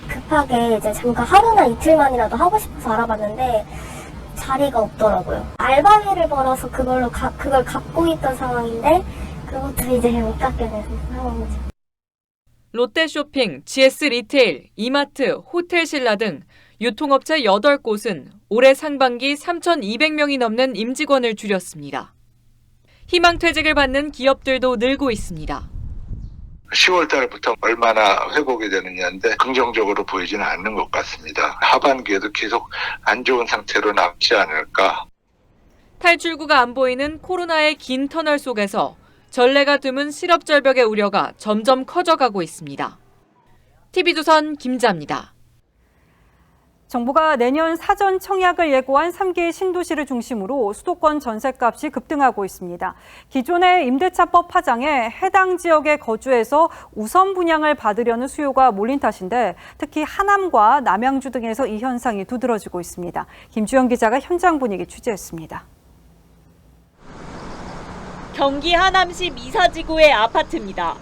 S5: 급하게 이제 잠깐 하루나 이틀만이라도 하고 싶어서 알아봤는데 자리가 없더라고요. 알바비를 벌어서 그걸 갖고 있던 상황인데 그것도 이제 못 갖게 되는 상황이죠.
S6: 롯데쇼핑, GS 리테일, 이마트, 호텔신라 등 유통업체 8곳은 올해 상반기 3,200명이 넘는 임직원을 줄였습니다. 희망퇴직을 받는 기업들도 늘고 있습니다.
S11: 10월 달부터 얼마나 회복이 되느냐인데 긍정적으로 보이지는 않는 것 같습니다. 하반기에도 계속 안 좋은 상태로 남지 않을까.
S6: 탈출구가 안 보이는 코로나의 긴 터널 속에서 전례가 드문 실업절벽의 우려가 점점 커져가고 있습니다. TV조선 김자입니다.
S1: 정부가 내년 사전 청약을 예고한 3개 신도시를 중심으로 수도권 전셋값이 급등하고 있습니다. 기존의 임대차법 파장에 해당 지역에 거주해서 우선 분양을 받으려는 수요가 몰린 탓인데 특히 하남과 남양주 등에서 이 현상이 두드러지고 있습니다. 김주영 기자가 현장 분위기 취재했습니다.
S15: 경기 하남시 미사지구의 아파트입니다.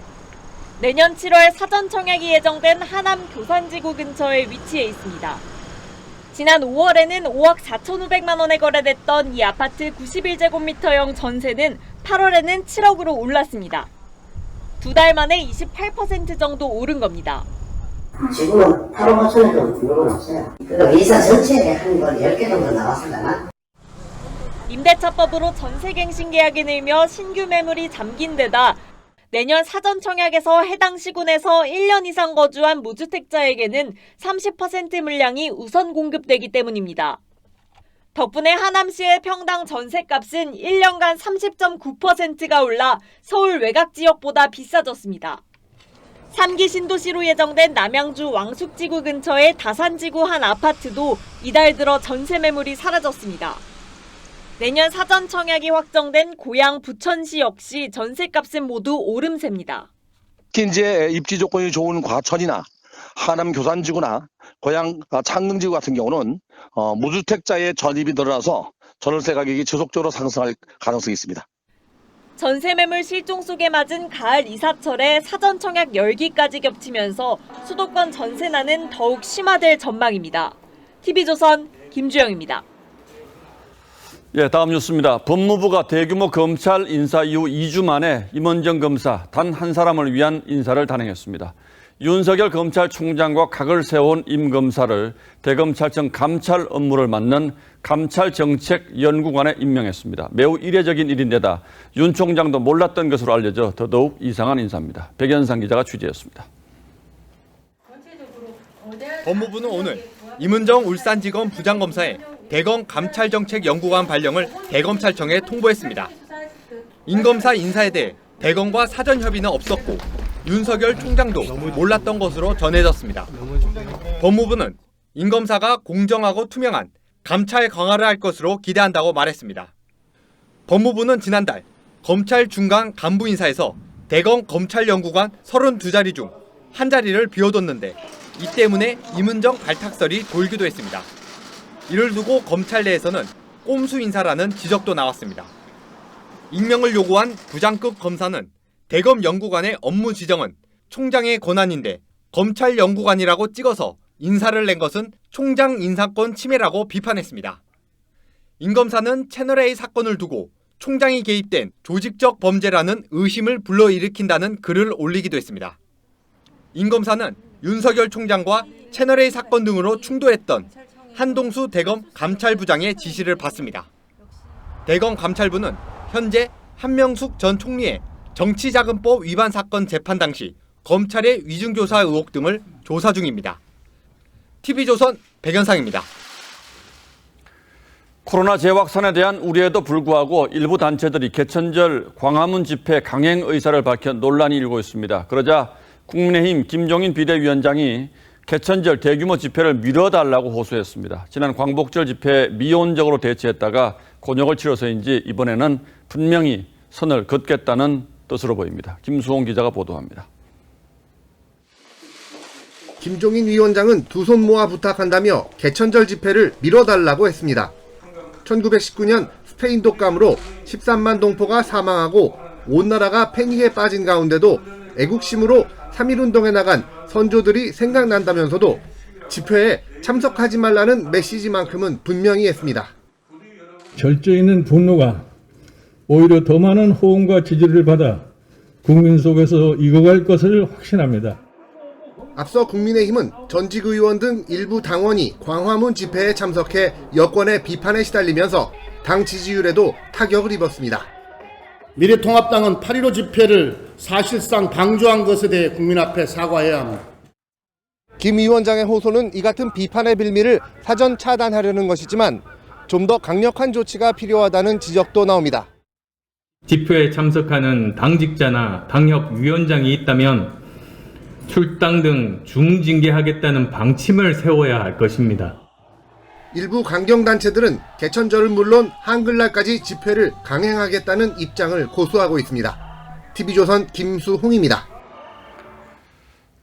S15: 내년 7월 사전 청약이 예정된 하남 교산지구 근처에 위치해 있습니다. 지난 5월에는 5억 4,500만 원에 거래됐던 이 아파트 91제곱미터형 전세는 8월에는 7억으로 올랐습니다. 2달 만에 28% 정도 오른 겁니다.
S16: 지금은 8억 5천에 좀 등록은 없어요. 그럼 이사 전체에 한 건 10개 정도 나왔을라나?
S15: 임대차법으로 전세갱신 계약이 늘며 신규 매물이 잠긴 데다 내년 사전 청약에서 해당 시군에서 1년 이상 거주한 무주택자에게는 30% 물량이 우선 공급되기 때문입니다. 덕분에 하남시의 평당 전셋값은 1년간 30.9%가 올라 서울 외곽 지역보다 비싸졌습니다. 3기 신도시로 예정된 남양주 왕숙지구 근처의 다산지구 한 아파트도 이달 들어 전세 매물이 사라졌습니다. 내년 사전 청약이 확정된 고양 부천시 역시 전셋값은 모두 오름세입니다.
S17: 특히 이제 입지 조건이 좋은 과천이나 하남 교산지구나 고양 창릉지구 같은 경우는 무주택자의 전입이 늘어나서 전월세 가격이 지속적으로 상승할 가능성이 있습니다.
S15: 전세 매물 실종 속에 맞은 가을 이사철에 사전 청약 열기까지 겹치면서 수도권 전세난은 더욱 심화될 전망입니다. TV조선 김주영입니다.
S2: 예, 다음 뉴스입니다. 법무부가 대규모 검찰 인사 이후 2주 만에 임원정 검사 단 한 사람을 위한 인사를 단행했습니다. 윤석열 검찰총장과 각을 세운 임 검사를 대검찰청 감찰 업무를 맡는 감찰정책연구관에 임명했습니다. 매우 이례적인 일인데다 윤 총장도 몰랐던 것으로 알려져 더더욱 이상한 인사입니다. 백연상 기자가 취재했습니다.
S27: 법무부는 오늘 임은정 울산지검 부장검사의 대검 감찰정책연구관 발령을 대검찰청에 통보했습니다. 임 검사 인사에 대해 대검과 사전 협의는 없었고 윤석열 총장도 몰랐던 것으로 전해졌습니다. 법무부는 임 검사가 공정하고 투명한 감찰 강화를 할 것으로 기대한다고 말했습니다. 법무부는 지난달 검찰 중간 간부 인사에서 대검 검찰연구관 32자리 중 한 자리를 비워뒀는데 이 때문에 임은정 발탁설이 돌기도 했습니다. 이를 두고 검찰 내에서는 꼼수 인사라는 지적도 나왔습니다. 임명을 요구한 부장급 검사는 대검 연구관의 업무 지정은 총장의 권한인데 검찰 연구관이라고 찍어서 인사를 낸 것은 총장 인사권 침해라고 비판했습니다. 임 검사는 채널A 사건을 두고 총장이 개입된 조직적 범죄라는 의심을 불러일으킨다는 글을 올리기도 했습니다. 임 검사는 윤석열 총장과 채널A 사건 등으로 충돌했던 한동수 대검 감찰부장의 지시를 받습니다. 대검 감찰부는 현재 한명숙 전 총리의 정치자금법 위반 사건 재판 당시 검찰의 위중교사 의혹 등을 조사 중입니다. TV조선 백연상입니다.
S2: 코로나 재확산에 대한 우려에도 불구하고 일부 단체들이 개천절 광화문 집회 강행 의사를 밝혀 논란이 일고 있습니다. 그러자 국민의힘 김종인 비대위원장이 개천절 대규모 집회를 미뤄달라고 호소했습니다. 지난 광복절 집회에 미온적으로 대처했다가 곤욕을 치러서인지 이번에는 분명히 선을 긋겠다는 뜻으로 보입니다. 김수홍 기자가 보도합니다.
S18: 김종인 위원장은 두 손 모아 부탁한다며 개천절 집회를 미뤄달라고 했습니다. 1919년 스페인 독감으로 13만 동포가 사망하고 온 나라가 패닉에 빠진 가운데도 애국심으로 3.1운동에 나간 선조들이 생각난다면서도 집회에 참석하지 말라는 메시지만큼은 분명히 했습니다.
S19: 절정에 있는 분노가 오히려 더 많은 호응과 지지를 받아 국민 속에서 익어갈 것을 확신합니다.
S18: 앞서 국민의힘은 전직 의원 등 일부 당원이 광화문 집회에 참석해 여권의 비판에 시달리면서 당 지지율에도 타격을 입었습니다.
S20: 미래통합당은 8.15 집회를 사실상 방조한 것에 대해 국민 앞에 사과해야 합니다.
S18: 김 위원장의 호소는 이 같은 비판의 빌미를 사전 차단하려는 것이지만 좀 더 강력한 조치가 필요하다는 지적도 나옵니다.
S21: 집회에 참석하는 당직자나 당협위원장이 있다면 출당 등 중징계하겠다는 방침을 세워야 할 것입니다.
S18: 일부 강경단체들은 개천절은 물론 한글날까지 집회를 강행하겠다는 입장을 고수하고 있습니다. TV조선 김수홍입니다.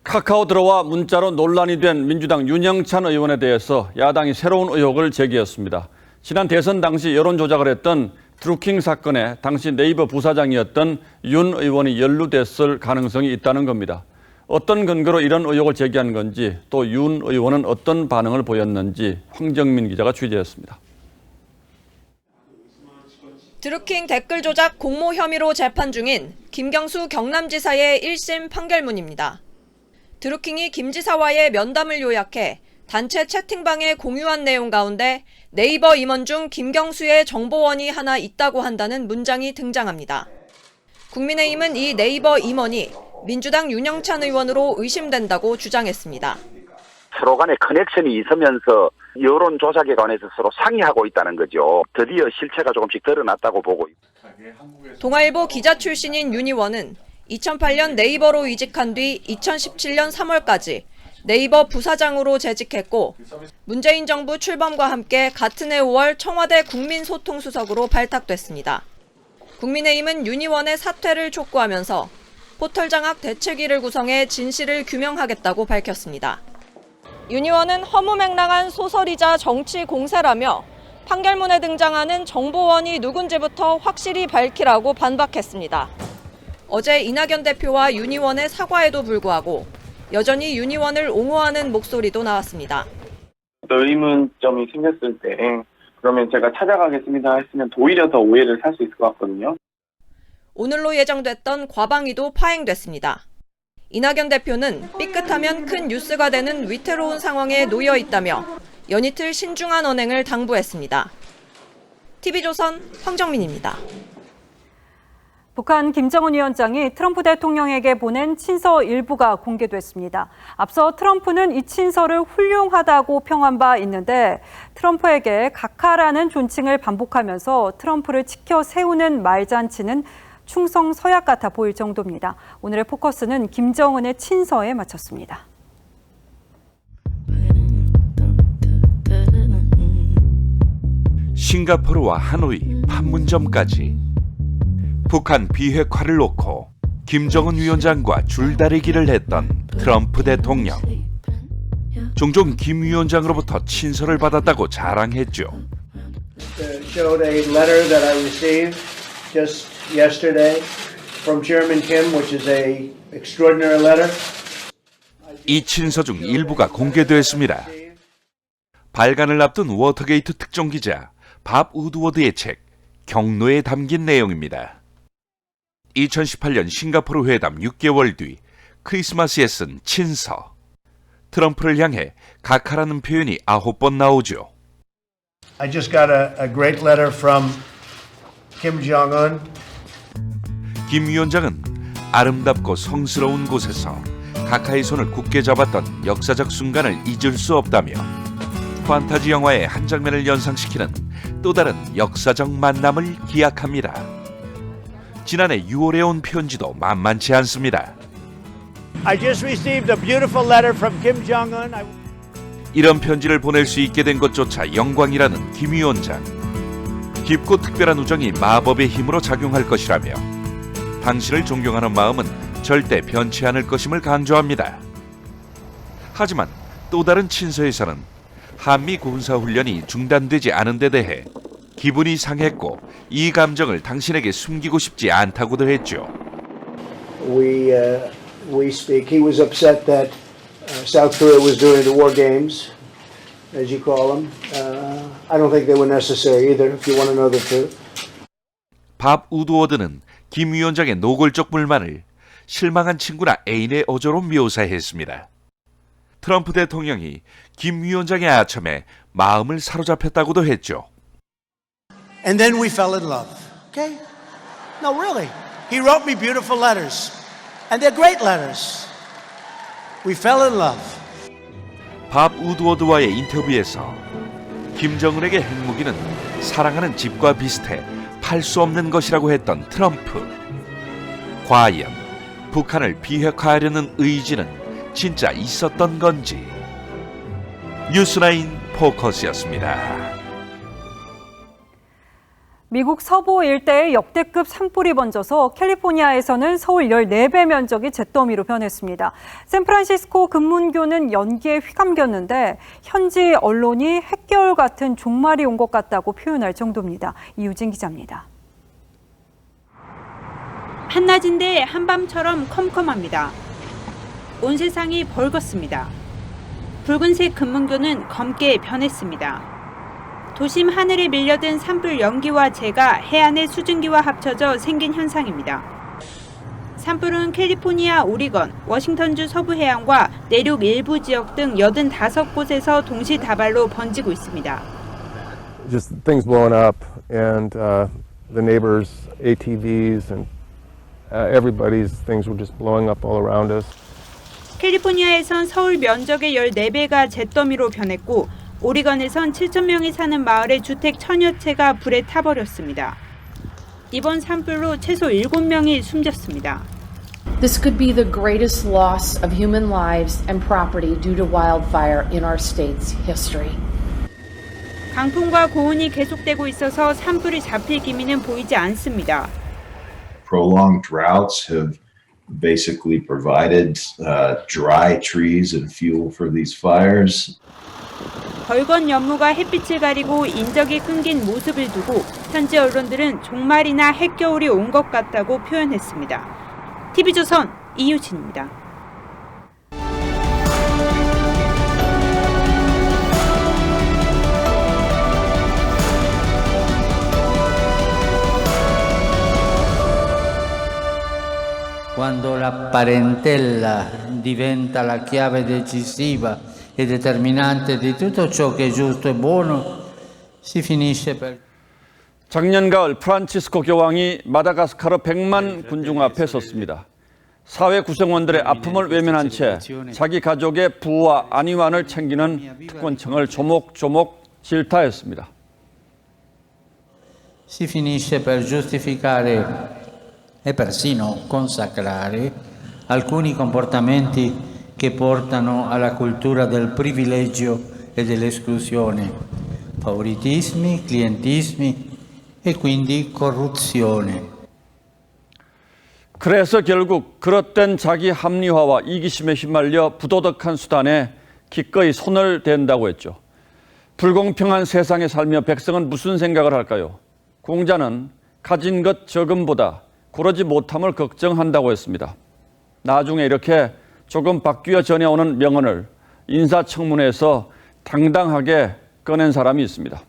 S2: 카카오 들어와 문자로 논란이 된 민주당 윤영찬 의원에 대해서 야당이 새로운 의혹을 제기했습니다. 지난 대선 당시 여론조작을 했던 드루킹 사건에 당시 네이버 부사장이었던 윤 의원이 연루됐을 가능성이 있다는 겁니다. 어떤 근거로 이런 의혹을 제기한 건지 또 윤 의원은 어떤 반응을 보였는지 황정민 기자가 취재했습니다.
S22: 드루킹 댓글 조작 공모 혐의로 재판 중인 김경수 경남지사의 1심 판결문입니다. 드루킹이 김 지사와의 면담을 요약해 단체 채팅방에 공유한 내용 가운데 네이버 임원 중 김경수의 정보원이 하나 있다고 한다는 문장이 등장합니다. 국민의힘은 이 네이버 임원이 민주당 윤영찬 의원으로 의심된다고 주장했습니다.
S23: 서로 간에 커넥션이 있으면서 여론 조작에 관해서 서로 상의하고 있다는 거죠. 드디어 실체가 조금씩 드러났다고 보고 있습니다.
S22: 동아일보 기자 출신인 윤 의원은 2008년 네이버로 이직한 뒤 2017년 3월까지 네이버 부사장으로 재직했고 문재인 정부 출범과 함께 같은 해 5월 청와대 국민소통수석으로 발탁됐습니다. 국민의힘은 윤 의원의 사퇴를 촉구하면서 포털 장악 대책위를 구성해 진실을 규명하겠다고 밝혔습니다. 윤 의원은 허무맹랑한 소설이자 정치 공세라며 판결문에 등장하는 정보원이 누군지부터 확실히 밝히라고 반박했습니다. 어제 이낙연 대표와 윤 의원의 사과에도 불구하고 여전히 윤 의원을 옹호하는 목소리도 나왔습니다.
S4: 의문점이 생겼을 때 그러면 제가 찾아가겠습니다 했으면 오히려 더 오해를 살 수 있을 것 같거든요.
S22: 오늘로 예정됐던 과방위도 파행됐습니다. 이낙연 대표는 삐끗하면 큰 뉴스가 되는 위태로운 상황에 놓여 있다며 연이틀 신중한 언행을 당부했습니다. TV조선 황정민입니다.
S1: 북한 김정은 위원장이 트럼프 대통령에게 보낸 친서 일부가 공개됐습니다. 앞서 트럼프는 이 친서를 훌륭하다고 평한 바 있는데 트럼프에게 각하라는 존칭을 반복하면서 트럼프를 치켜 세우는 말잔치는 충성 서약 같아 보일 정도입니다. 오늘의 포커스는 김정은의 친서에 맞췄습니다.
S24: 싱가포르와 하노이, 판문점까지 북한 비핵화를 놓고 김정은 위원장과 줄다리기를 했던 트럼프 대통령. 종종 김 위원장으로부터 친서를 받았다고 자랑했죠.
S28: Showed a letter that I received just yesterday from Chairman Kim, which is a extraordinary letter.
S24: 이 친서 중 일부가 공개됐습니다. 발간을 앞둔 워터게이트 특종 기자 밥 우드워드의 책 경로에 담긴 내용입니다. 2018년 싱가포르 회담 6개월 뒤 크리스마스에 쓴 친서. 트럼프를 향해 각하라는 표현이 9번 나오죠.
S28: I just got a great letter from Kim Jong-un.
S24: 김 위원장은 아름답고 성스러운 곳에서 카카의 손을 굳게 잡았던 역사적 순간을 잊을 수 없다며 판타지 영화의 한 장면을 연상시키는 또 다른 역사적 만남을 기약합니다. 지난해 6월에 온 편지도 만만치 않습니다.
S28: I just received a beautiful letter from Kim Jong-un.
S24: 이런 편지를 보낼 수 있게 된 것조차 영광이라는 김 위원장. 깊고 특별한 우정이 마법의 힘으로 작용할 것이라며 당신을 존경하는 마음은 절대 변치 않을 것임을 강조합니다. 하지만 또 다른 친서에서는 한미 군사훈련이 중단되지 않은 데 대해 기분이 상했고 이 감정을 당신에게 숨기고 싶지 않다고도 했죠.
S28: We speak. He was upset that South Korea was doing the war games, as you call them. I don't think they were necessary either, if you want to know the truth.
S24: 밥 우드워드는 김 위원장의 노골적 불만을 실망한 친구나 애인의 어조로 묘사했습니다. 트럼프 대통령이 김 위원장의 아첨에 마음을 사로잡혔다고도 했죠.
S28: And then we fell in love. Okay? No, really. He wrote me beautiful letters. And they're great letters. We fell in love.
S24: 밥 우드워드와의 인터뷰에서 김정은에게 핵무기는 사랑하는 집과 비슷해 팔 수 없는 것이라고 했던 트럼프. 과연 북한을 비핵화하려는 의지는 진짜 있었던 건지. 뉴스나인 포커스였습니다.
S1: 미국 서부 일대에 역대급 산불이 번져서 캘리포니아에서는 서울 14배 면적이 잿더미로 변했습니다. 샌프란시스코 금문교는 연기에 휘감겼는데 현지 언론이 핵겨울 같은 종말이 온 것 같다고 표현할 정도입니다. 이유진 기자입니다. 한낮인데 한밤처럼 컴컴합니다. 온 세상이 벌겋습니다. 붉은색 금문교는 검게 변했습니다. 도심 하늘에 밀려든 산불 연기와 재가 해안의 수증기와 합쳐져 생긴 현상입니다. 산불은 캘리포니아, 오리건, 워싱턴주 서부 해안과 내륙 일부 지역 등 85곳에서 동시다발로 번지고 있습니다.
S3: Just things blowing up and the neighbors' ATVs and everybody's things were just blowing up all around us.
S1: 캘리포니아에선 서울 면적의 14배가 잿더미로 변했고 오리건에선 7,000명이 사는 마을의 주택 1000여 채가 불에 타버렸습니다. 이번 산불로 최소 7명이 숨졌습니다.
S7: This could be the greatest loss of human lives and property due to wildfire in our state's history.
S1: 강풍과 고온이 계속되고 있어서 산불이 잡힐 기미는 보이지 않습니다.
S8: Prolonged droughts have basically provided dry trees and fuel for these fires.
S1: 벌건 연무가 햇빛을 가리고 인적이 끊긴 모습을 두고 현지 언론들은 종말이나 핵겨울이 온 것 같다고 표현했습니다. TV조선 이유진입니다.
S9: Quando la parentela diventa la chiave decisiva e determinante di tutto ciò che è giusto e buono, si finisce per...
S2: 작년 가을 프란치스코 교황이 마다가스카르 100만 군중 앞에 섰습니다. 사회 구성원들의 아픔을 외면한 채 자기 가족의 부와 안위만을 챙기는 특권층을 조목조목 질타했습니다.
S9: Si finisce per giustificare e persino consacrare alcuni comportamenti che portano alla cultura del privilegio e dell'esclusione, favoritismi, clientismi e quindi corruzione.
S2: 그래서 결국 그릇된 자기 합리화와 이기심에 휘말려 부도덕한 수단에 기꺼이 손을 댄다고 했죠. 불공평한 세상에 살며 백성은 무슨 생각을 할까요? 공자는 가진 것 적음보다 고르지 못함을 걱정한다고 했습니다. 나중에 이렇게 조금 바뀌어 전해오는 명언을 인사청문회에서 당당하게 꺼낸 사람이 있습니다.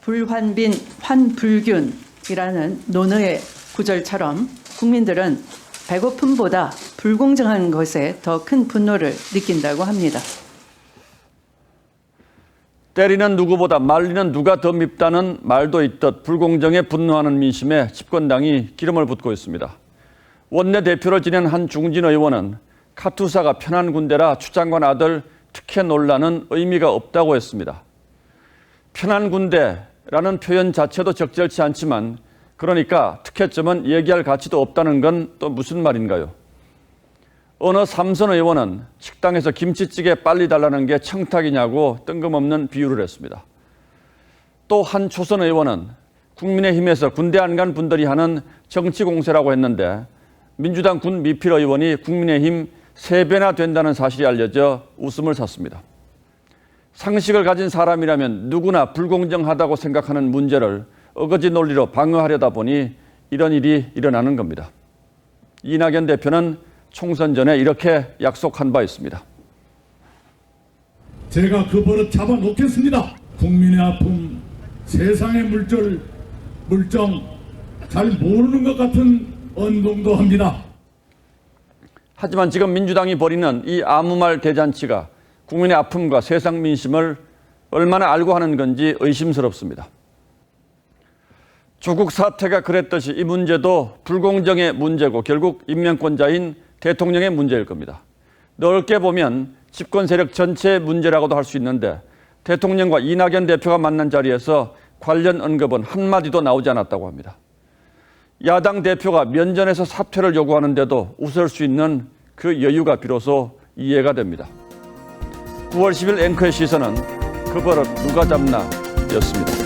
S10: 불환빈 환불균이라는 논어의 구절처럼 국민들은 배고픔보다 불공정한 것에 더 큰 분노를 느낀다고 합니다.
S2: 때리는 누구보다 말리는 누가 더 밉다는 말도 있듯 불공정에 분노하는 민심에 집권당이 기름을 붓고 있습니다. 원내대표를 지낸 한 중진 의원은 카투사가 편한 군대라 추 장관 아들 특혜 논란은 의미가 없다고 했습니다. 편한 군대라는 표현 자체도 적절치 않지만 그러니까 특혜점은 얘기할 가치도 없다는 건 또 무슨 말인가요? 어느 삼선 의원은 식당에서 김치찌개 빨리 달라는 게 청탁이냐고 뜬금없는 비유를 했습니다. 또 한 초선 의원은 국민의힘에서 군대 안 간 분들이 하는 정치 공세라고 했는데 민주당 군 미필 의원이 국민의힘 3배나 된다는 사실이 알려져 웃음을 샀습니다. 상식을 가진 사람이라면 누구나 불공정하다고 생각하는 문제를 어거지 논리로 방어하려다 보니 이런 일이 일어나는 겁니다. 이낙연 대표는 총선 전에 이렇게 약속한 바 있습니다.
S19: 제가 그 버릇 잡아놓겠습니다. 국민의 아픔, 세상의 물정 잘 모르는 것 같은 언동도 합니다.
S2: 하지만 지금 민주당이 벌이는 이 아무 말 대잔치가 국민의 아픔과 세상 민심을 얼마나 알고 하는 건지 의심스럽습니다. 조국 사태가 그랬듯이 이 문제도 불공정의 문제고 결국 인명권자인 대통령의 문제일 겁니다. 넓게 보면 집권 세력 전체의 문제라고도 할 수 있는데 대통령과 이낙연 대표가 만난 자리에서 관련 언급은 한마디도 나오지 않았다고 합니다. 야당 대표가 면전에서 사퇴를 요구하는데도 웃을 수 있는 그 여유가 비로소 이해가 됩니다. 9월 10일 앵커의 시선은 그 버릇 누가 잡나 였습니다.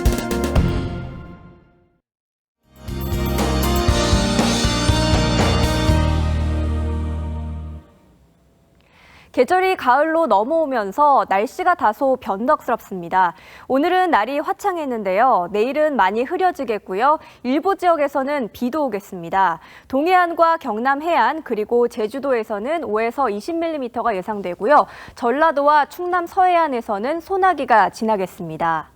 S5: 계절이 가을로 넘어오면서 날씨가 다소 변덕스럽습니다. 오늘은 날이 화창했는데요. 내일은 많이 흐려지겠고요. 일부 지역에서는 비도 오겠습니다. 동해안과 경남 해안 그리고 제주도에서는 5에서 20mm가 예상되고요. 전라도와 충남 서해안에서는 소나기가 지나겠습니다.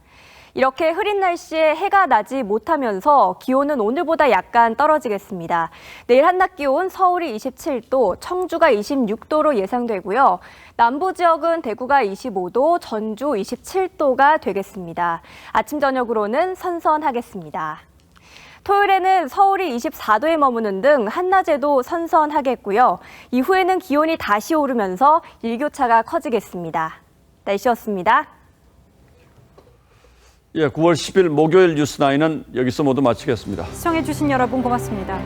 S5: 이렇게 흐린 날씨에 해가 나지 못하면서 기온은 오늘보다 약간 떨어지겠습니다. 내일 한낮 기온 서울이 27도, 청주가 26도로 예상되고요. 남부 지역은 대구가 25도, 전주 27도가 되겠습니다. 아침 저녁으로는 선선하겠습니다. 토요일에는 서울이 24도에 머무는 등 한낮에도 선선하겠고요. 이후에는 기온이 다시 오르면서 일교차가 커지겠습니다. 날씨였습니다.
S2: 9월 10일 목요일 뉴스9은 여기서 모두 마치겠습니다.
S5: 시청해주신 여러분 고맙습니다.